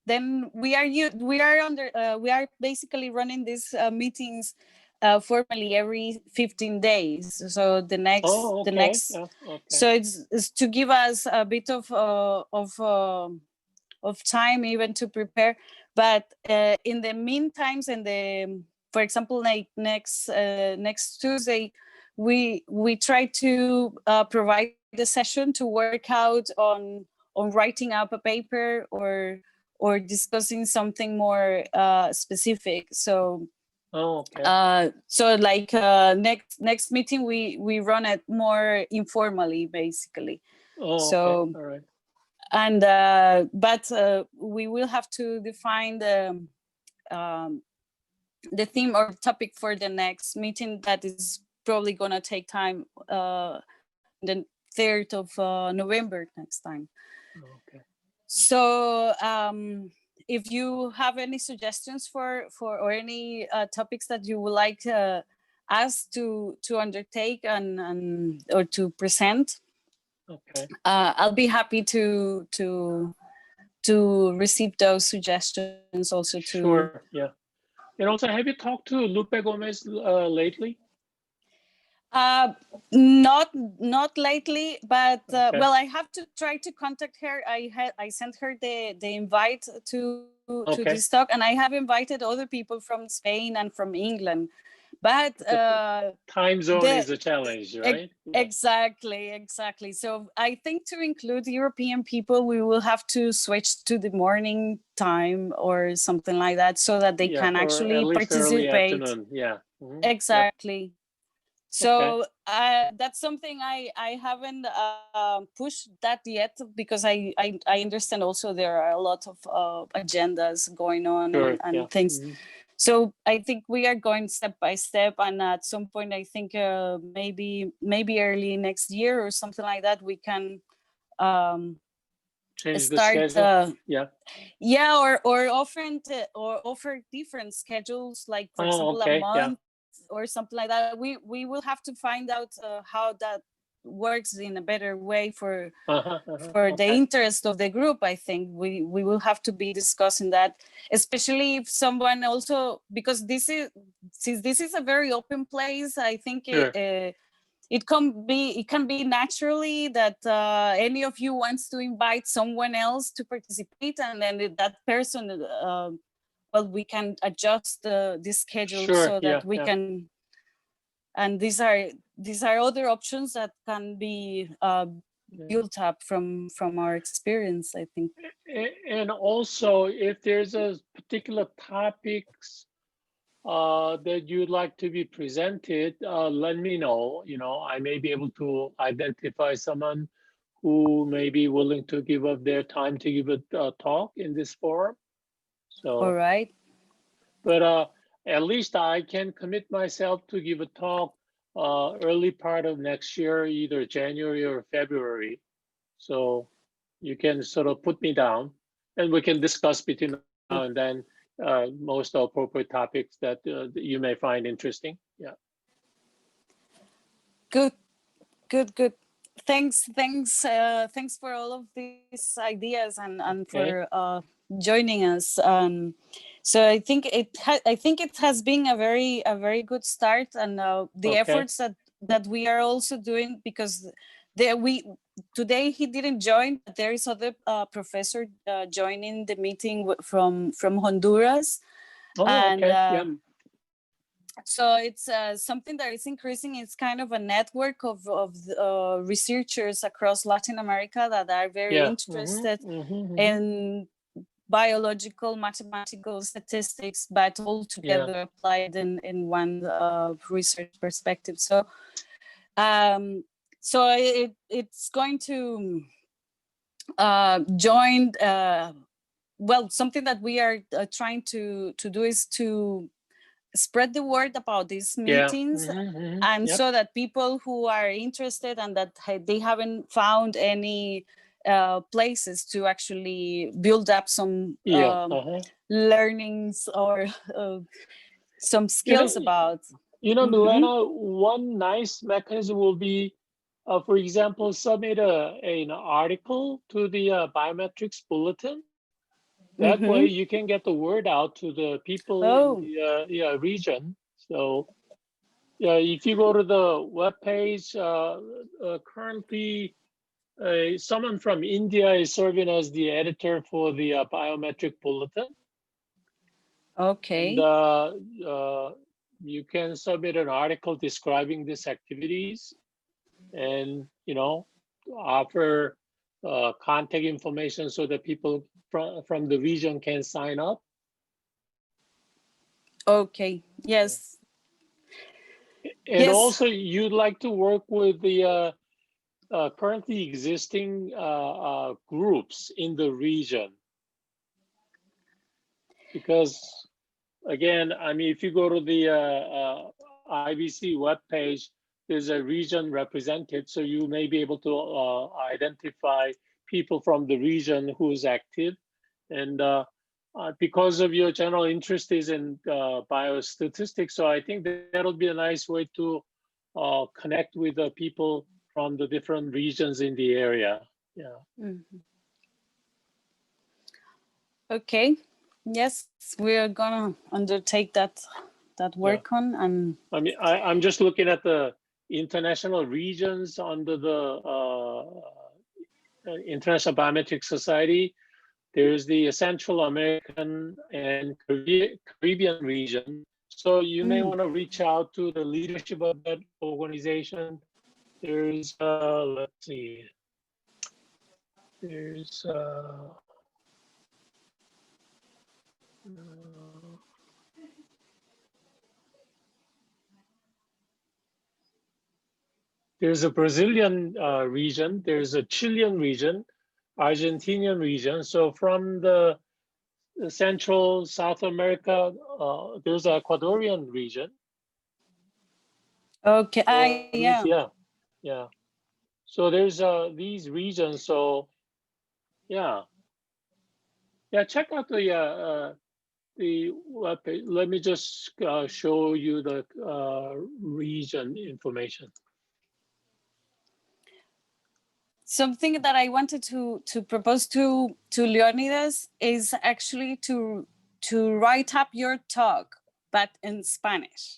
then we are basically running these meetings formally every 15 days. So the next so it's to give us a bit of time even to prepare. But in the meantime, for example, like next Tuesday, we try to provide the session to work out on writing up a paper or discussing something more specific. So so like next meeting we run it more informally, basically. So all right. And but we will have to define the theme or topic for the next meeting. That is probably gonna take time, the 3rd of November next time. Okay. So if you have any suggestions for or any topics that you would like us to undertake and or to present, okay, I'll be happy to receive those suggestions also. Sure. Yeah. And also, have you talked to Lupe Gomez lately? Not lately, but well, I have to try to contact her. I sent her the invite to this talk, and I have invited other people from Spain and from England, but time zone is a challenge, right? Exactly. So I think to include European people, we will have to switch to the morning time or something like that, so that they can actually participate. Yeah. Exactly. Yep. So that's something I haven't pushed that yet, because I understand also there are a lot of agendas going on and things. So I think we are going step by step, and at some point I think maybe early next year or something like that, we can change start the schedule. or offer different schedules, like for example a month or something like that. We will have to find out how that works in a better way for the interest of the group, I think we will have to be discussing that, especially if someone also, because since this is a very open place, I think it can be naturally that any of you wants to invite someone else to participate, and then that person, well, we can adjust the schedule so that we can. And these are other options that can be built up from our experience, I think. And also, if there's a particular topics that you'd like to be presented, let me know. I may be able to identify someone who may be willing to give up their time to give a talk in this forum. So, all right. But at least I can commit myself to give a talk early part of next year, either January or February. So you can sort of put me down, and we can discuss between now and then most appropriate topics that you may find interesting. Yeah. Good. Thanks for all of these ideas and for joining us. So I think it has been a very good start, and the efforts that we are also doing, because today he didn't join, but there is other professor joining the meeting from Honduras. So it's something that is increasing. It's kind of a network of researchers across Latin America that are very interested in biological, mathematical statistics, but all together applied in one research perspective. So, it's going to join. Well, something that we are trying to do is to spread the word about these meetings, and so that people who are interested and that they haven't found any places to actually build up some learnings or some skills about. Milena, one nice mechanism will be, for example, submit an article to the biometrics bulletin. That way you can get the word out to the people in the region. So if you go to the web page, currently someone from India is serving as the editor for the biometric bulletin. Okay. And you can submit an article describing these activities, and offer contact information so that people from the region can sign up. Okay. Yes. And also, you'd like to work with the currently existing groups in the region, because again, I mean, if you go to the IBC webpage, there's a region represented, so you may be able to identify people from the region who's active. And because of your general interest is in biostatistics, so I think that'll be a nice way to connect with the people from the different regions in the area. Okay. Yes, we are gonna undertake that work on. And I mean, I'm just looking at the international regions under the International Biometric Society. There's the Central American and Caribbean region. So you may want to reach out to the leadership of that organization. There's, let's see, there's, there's a Brazilian region, there's a Chilean region, Argentinian region. So from the Central South America, there's an Ecuadorian region. Okay, yeah. So there's these regions. So yeah, check out the webpage. Let me just show you the region information. something that I wanted to propose to Leonidas is actually to write up your talk, but in Spanish.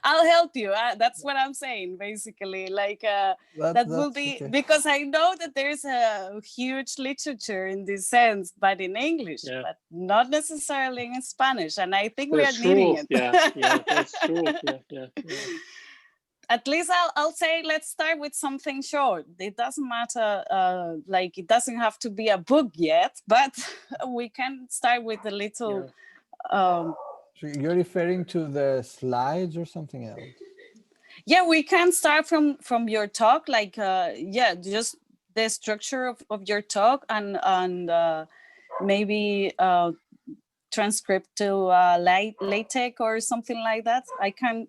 I'll help you. That's what I'm saying, basically. Like that will be okay. because I know that there's a huge literature in this sense, but in English, but not necessarily in Spanish. And I think we are needing it. Yeah, that's true. Yeah. At least I'll say let's start with something short. It doesn't matter, like it doesn't have to be a book yet, but we can start with a little. So you're referring to the slides or something else? Yeah, we can start from your talk, like just the structure of your talk and maybe transcript to LaTeX or something like that. I can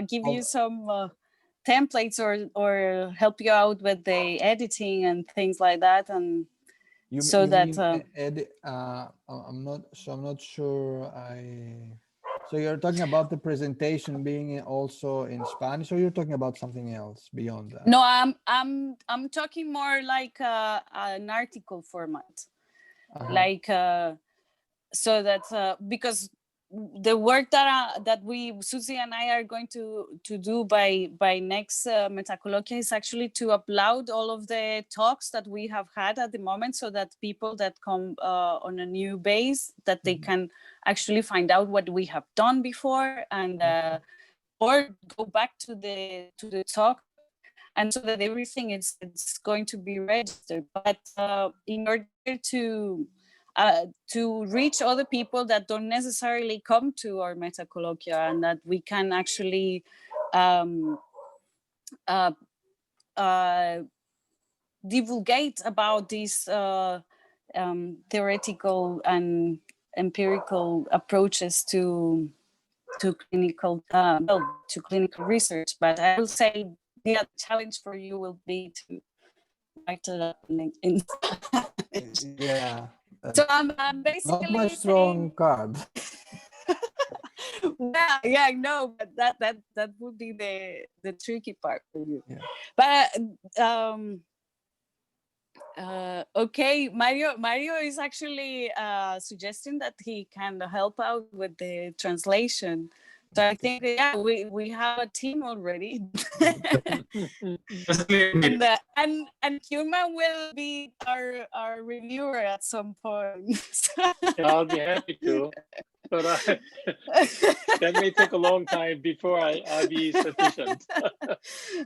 give you some templates or help you out with the editing and things like that, and I'm not sure. So you're talking about the presentation being also in Spanish, or you're talking about something else beyond that? No, I'm talking more like an article format, like so that because the work that Susie and I are going to do by next Metacolloquia is actually to upload all of the talks that we have had at the moment, so that people that come on a new base, that they can actually find out what we have done before and or go back to the talk, and so that everything it's going to be registered. But in order to reach other people that don't necessarily come to our Metacolloquia, and that we can actually divulgate about these theoretical and empirical approaches to clinical to clinical research. But I will say the challenge for you will be to write it up in yeah. So I'm basically not my strong card. Yeah, I know, but that would be the tricky part for you. Yeah. But okay, Mario is actually suggesting that he can help out with the translation. So I think we have a team already. and Human will be our reviewer at some point. I'll be happy to, but that may take a long time before I be sufficient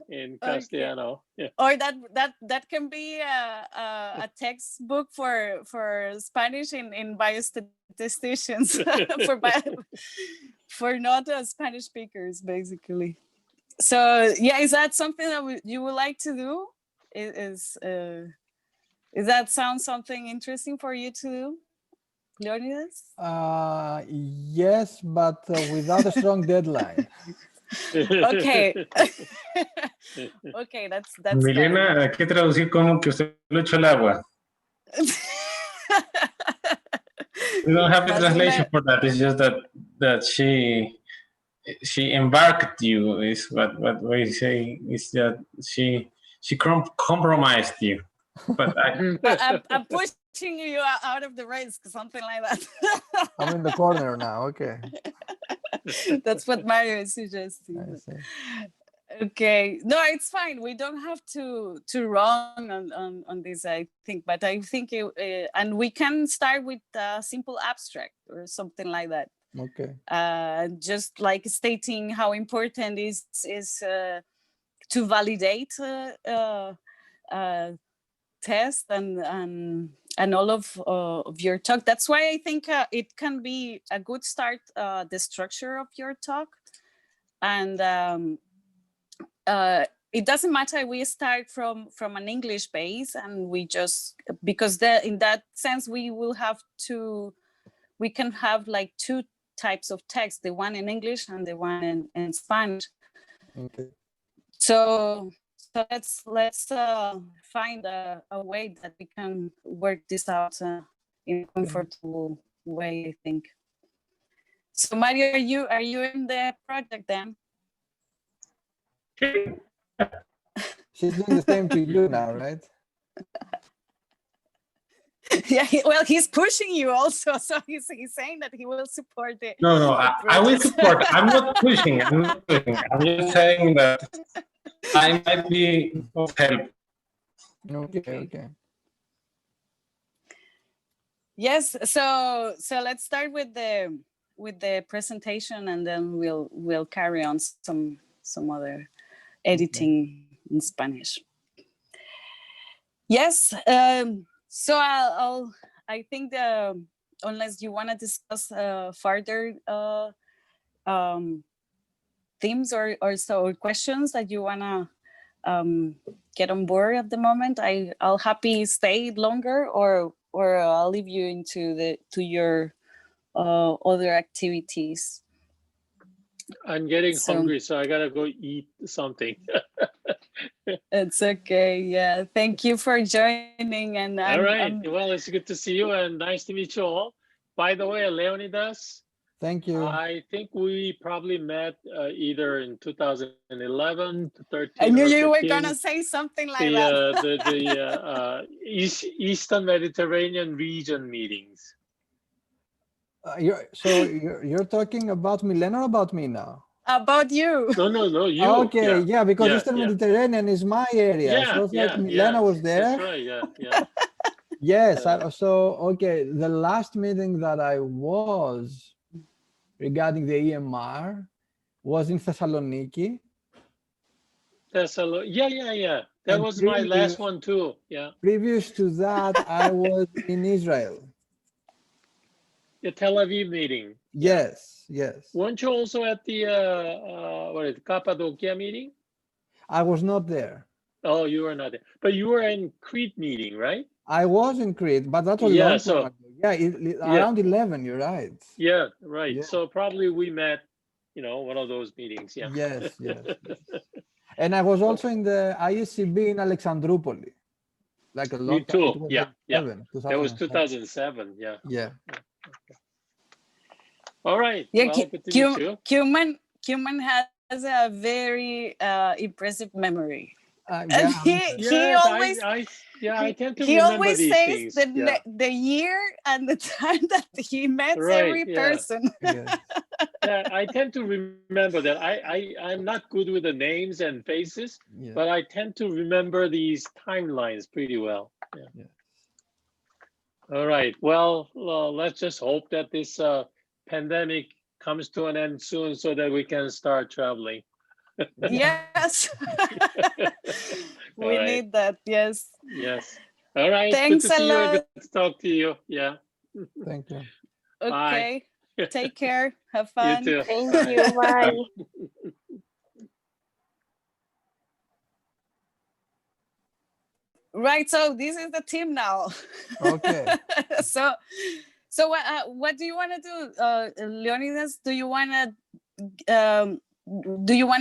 in Castellano. Okay. Yeah. Or that can be a textbook for Spanish in biostatisticians for not Spanish speakers, basically. So yeah, is that something that you would like to do? Is that sound something interesting for you to do, Leonidas? Yes, but without a strong deadline. Okay. Okay, that's Milena, hay que traducir como que usted lo echó al agua. We don't have a translation for that. It's just that she embarked you, is what we say, is that she compromised you. But I'm pushing you out of the race, something like that. I'm in the corner now. Okay. That's what Mario is suggesting. I see. Okay, no, it's fine. We don't have to run on this, I think. But I think and we can start with a simple abstract or something like that. Okay. Just like stating how important is to validate test and all of your talk. That's why I think it can be a good start, the structure of your talk. And it doesn't matter we start from an English base, and we just, because in that sense we can have like two types of text, the one in English and the one in Spanish. Okay. So let's find a way that we can work this out in a comfortable way, I think. So Mario, are you in the project then? She's doing the same to you now, right? Yeah, well, he's pushing you also, so he's saying that he will support it. No, no, I will support. I'm not pushing. I'm not pushing. I'm just saying that I might be of help. Okay. Yes, so let's start with the presentation, and then we'll carry on some other editing in Spanish. Yes, so I think unless you want to discuss further themes or so questions that you want to get on board at the moment, I'll happy stay longer, or I'll leave you into your other activities. I'm getting hungry, so I gotta go eat something. It's okay. Yeah. Thank you for joining. And all right. Well, it's good to see you and nice to meet you all. By the way, Leonidas. Thank you. I think we probably met either in 2011 to 13. I knew you were gonna say something like that. The Eastern Mediterranean region meetings. You're talking about Milena or about me now? About you. No, you. Okay, yeah, because Eastern Mediterranean is my area. Yeah, so it's like Milena was there. That's right, yeah. Yes, okay, the last meeting that I was regarding the EMR was in Thessaloniki. Yeah. That And was my last one too, yeah. Previous to that, I was in Israel. The Tel Aviv meeting. Yes. Weren't you also at the Cappadocia meeting? I was not there. Oh, you were not there. But you were in Crete meeting, right? I was in Crete, but that's a long time ago. Yeah, around 11, you're right. Yeah, right. Yeah. So probably we met, one of those meetings, yeah. Yes. And I was also in the ISCB in Alexandroupoli. Like a long Me too, time. yeah. That was 2007. 2007, yeah. Yeah. All right. Yeah, well, good to meet you. Cuman has a very impressive memory. Yeah, he always I tend to he remember always these says things. the year and the time that he met every person. Yes. I tend to remember that. I'm not good with the names and faces, but I tend to remember these timelines pretty well. Yeah. All right. Well, let's just hope that this pandemic comes to an end soon so that we can start traveling. Yes. We need that. Yes. All right. Thanks good to see a lot. you and good to talk to you. Yeah. Thank you. Okay. Bye. Take care. Have fun. You too. Thank you. Bye. Right. So this is the team now. Okay. So what do you want to do, Leonidas? Do you want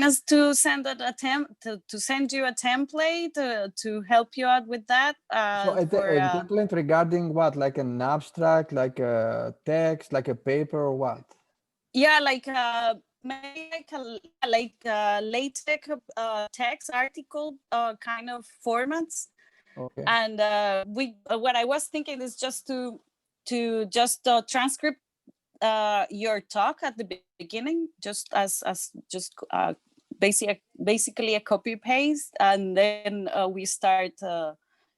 us to send to send you a template to help you out with that? So a template regarding what, like an abstract, like a text, like a paper, or what? Yeah, like maybe like a LaTeX text article kind of formats. Okay. And what I was thinking is just to transcript your talk at the beginning, just as basically a copy paste, and then we start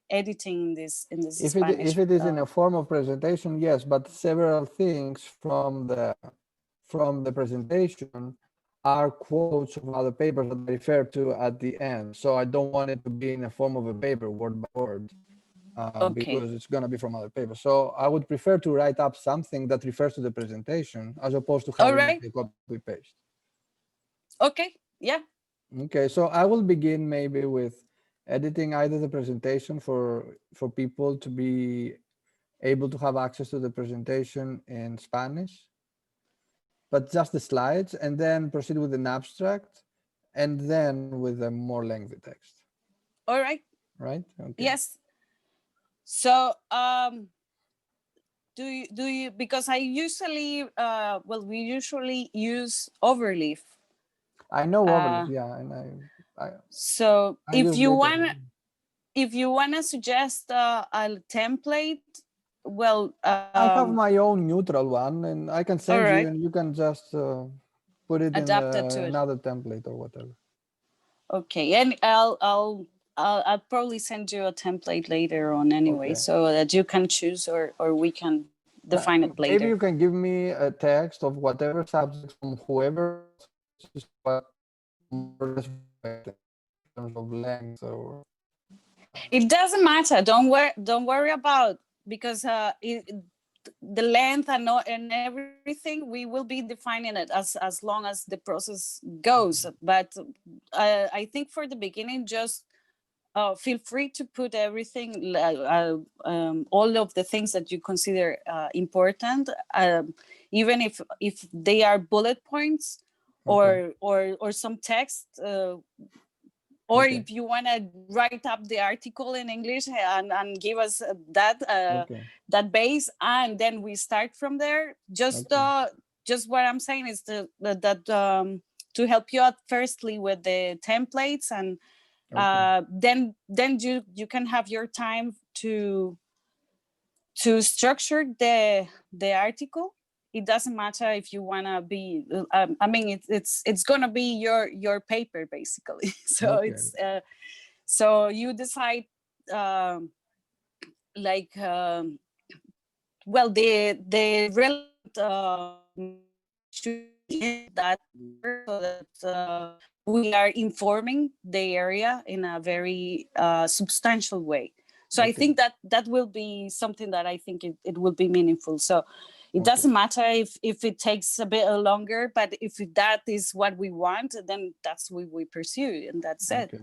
editing this in this Spanish. If it is in a form of presentation, yes, but several things from the presentation are quotes of other papers that I refer to at the end. So I don't want it to be in a form of a paper, word by word, because it's going to be from other papers. So I would prefer to write up something that refers to the presentation as opposed to having a copy paste. Okay. Yeah. Okay. So I will begin maybe with editing either the presentation for people to be able to have access to the presentation in Spanish, but just the slides, and then proceed with an abstract, and then with a more lengthy text. All right. Right? Okay. Yes. So do you because I usually we usually use Overleaf. I know Overleaf, yeah, and So I if use you data. want to suggest a template, well, I have my own neutral one, and I can send you, right. and you can just put it in Adapt it to it. another template or whatever. Okay, and I'll probably send you a template later on anyway, Okay. so that you can choose, or we can define it later. Maybe you can give me a text of whatever subject from whoever, what more or less in terms of length or. It doesn't matter. Don't worry about, because the length and everything, we will be defining it as long as the process goes. But I think for the beginning, just feel free to put everything, all of the things that you consider important, even if they are bullet points or some text. Or if you want to write up the article in English and give us that base, and then we start from there. Just what I'm saying is to help you out firstly with the templates, and then you can have your time to structure the article. It doesn't matter if you want to be, I mean, it's going to be your paper basically. So it's so you decide like well, the relevant that so that we are informing the area in a very substantial way. So I think that will be something that I think it will be meaningful. So it doesn't matter if it takes a bit longer, but if that is what we want, then that's what we pursue, and that's it.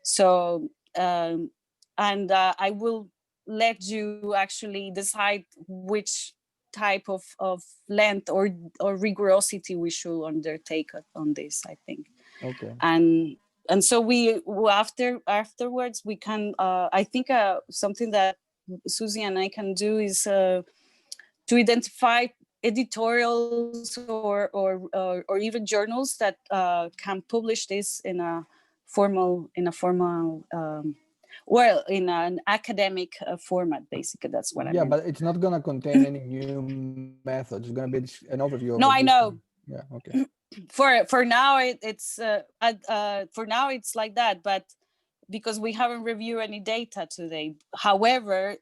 So and I will let you actually decide which type of length or rigorosity we should undertake on this, I think. And so we afterwards we can I think something that Susie and I can do is to identify editorials or even journals that can publish this in a formal well, in an academic format, basically. That's what I mean. Yeah, but it's not going to contain any new methods. It's going to be an overview. No, I know. Yeah, okay. For now, it's for now it's like that, but because we haven't reviewed any data today. However,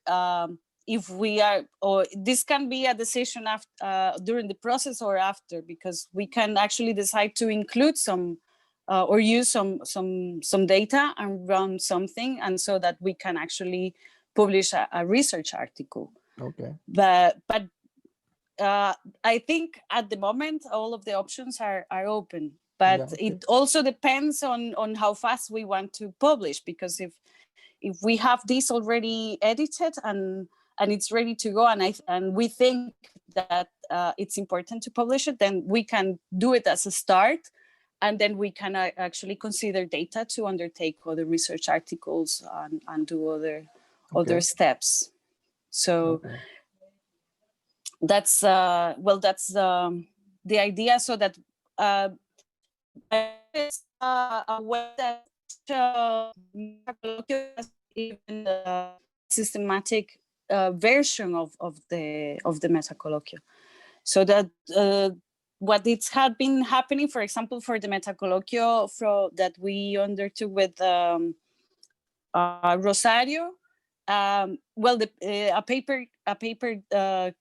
if we are, or this can be a decision after during the process or after, because we can actually decide to include some or use some data and run something, and so that we can actually publish a research article. Okay. But I think at the moment all of the options are open. But it also depends on how fast we want to publish, because if we have this already edited and it's ready to go, and we think that it's important to publish it, then we can do it as a start, and then we can actually consider data to undertake other research articles and do other steps. So that's well, that's the idea, so that it's a way that even a systematic version of the metacolloquia, so that what it had been happening, for example, for the metacolloquia that we undertook with Rosario. Well, a paper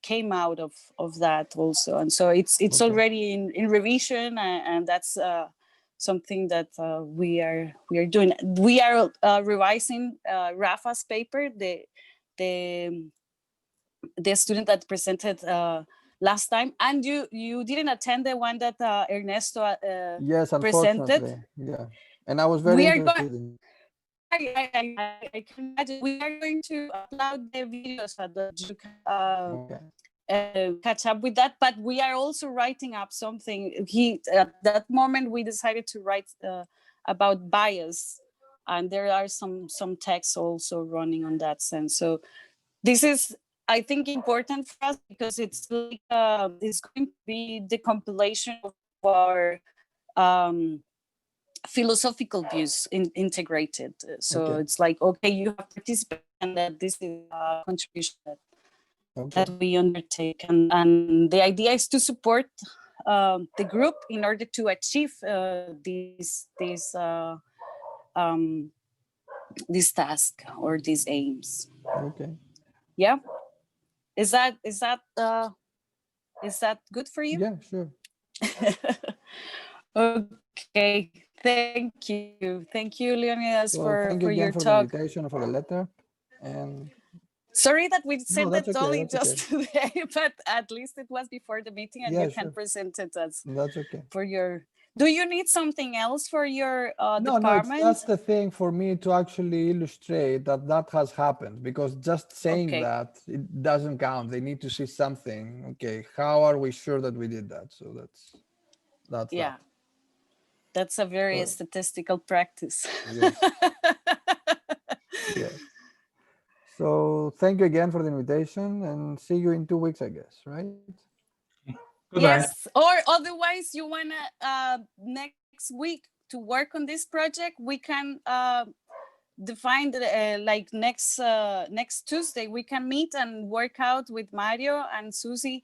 came out of that also, and so it's already in revision, and that's something that we are doing. We are revising Rafa's paper, the student that presented last time, and you didn't attend the one that Ernesto yes, presented. Unfortunately, yeah, and I was very interested in. I can imagine. We are going to upload the videos so that you can catch up with that. But we are also writing up something. At that moment we decided to write about bias, and there are some texts also running on that sense. So this is, I think, important for us, because it's like it's going to be the compilation of our philosophical views integrated. So Okay. it's like, okay, you have participants and that this is a contribution Okay. that we undertake. And the idea is to support the group in order to achieve this task or these aims. Okay. Yeah. Is that good for you? Yeah, sure. Okay, thank you, Leonidas, Well, for thank you your again for the talk. invitation and for the letter. And Sorry that we no, said that's that okay. only That's just okay. today, but at least it was before the meeting, and Yeah, you can sure. present it as That's okay. for your. Do you need something else for your No, it's department? just the thing for me to actually illustrate that that has happened, because just saying Okay. that, it doesn't count. They need to see something. Okay, how are we sure that we did that? So that's Yeah, that. that's a very statistical practice. Yes. Yes. So thank you again for the invitation, and see you in 2 weeks, I guess, right? Goodbye. Yes, or otherwise you wanna next week to work on this project, we can define like next Tuesday we can meet and work out with Mario and Susie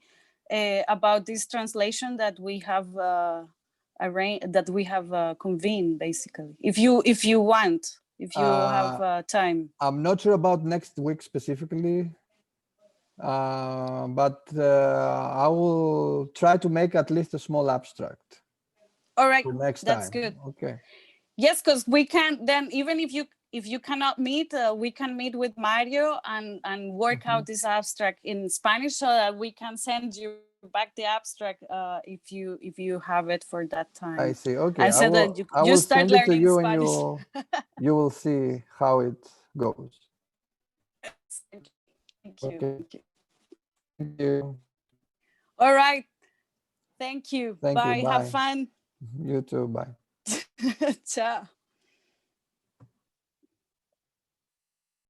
about this translation that we have arranged, that we have convened, basically. If you want, if you have time. I'm not sure about next week specifically, but I will try to make at least a small abstract All right, for next that's time. good. Okay. Yes, because we can then, even if you cannot meet, we can meet with Mario and work out this abstract in Spanish, so that we can send you back the abstract if you have it for that time. I see. Okay. And so that I you will start send it to learning you, Spanish. and you will see how it goes. Thank you. Okay. Thank you. Thank you. All right. Thank you. Thank you. Bye. Have Bye. fun. You too. Bye. Ciao.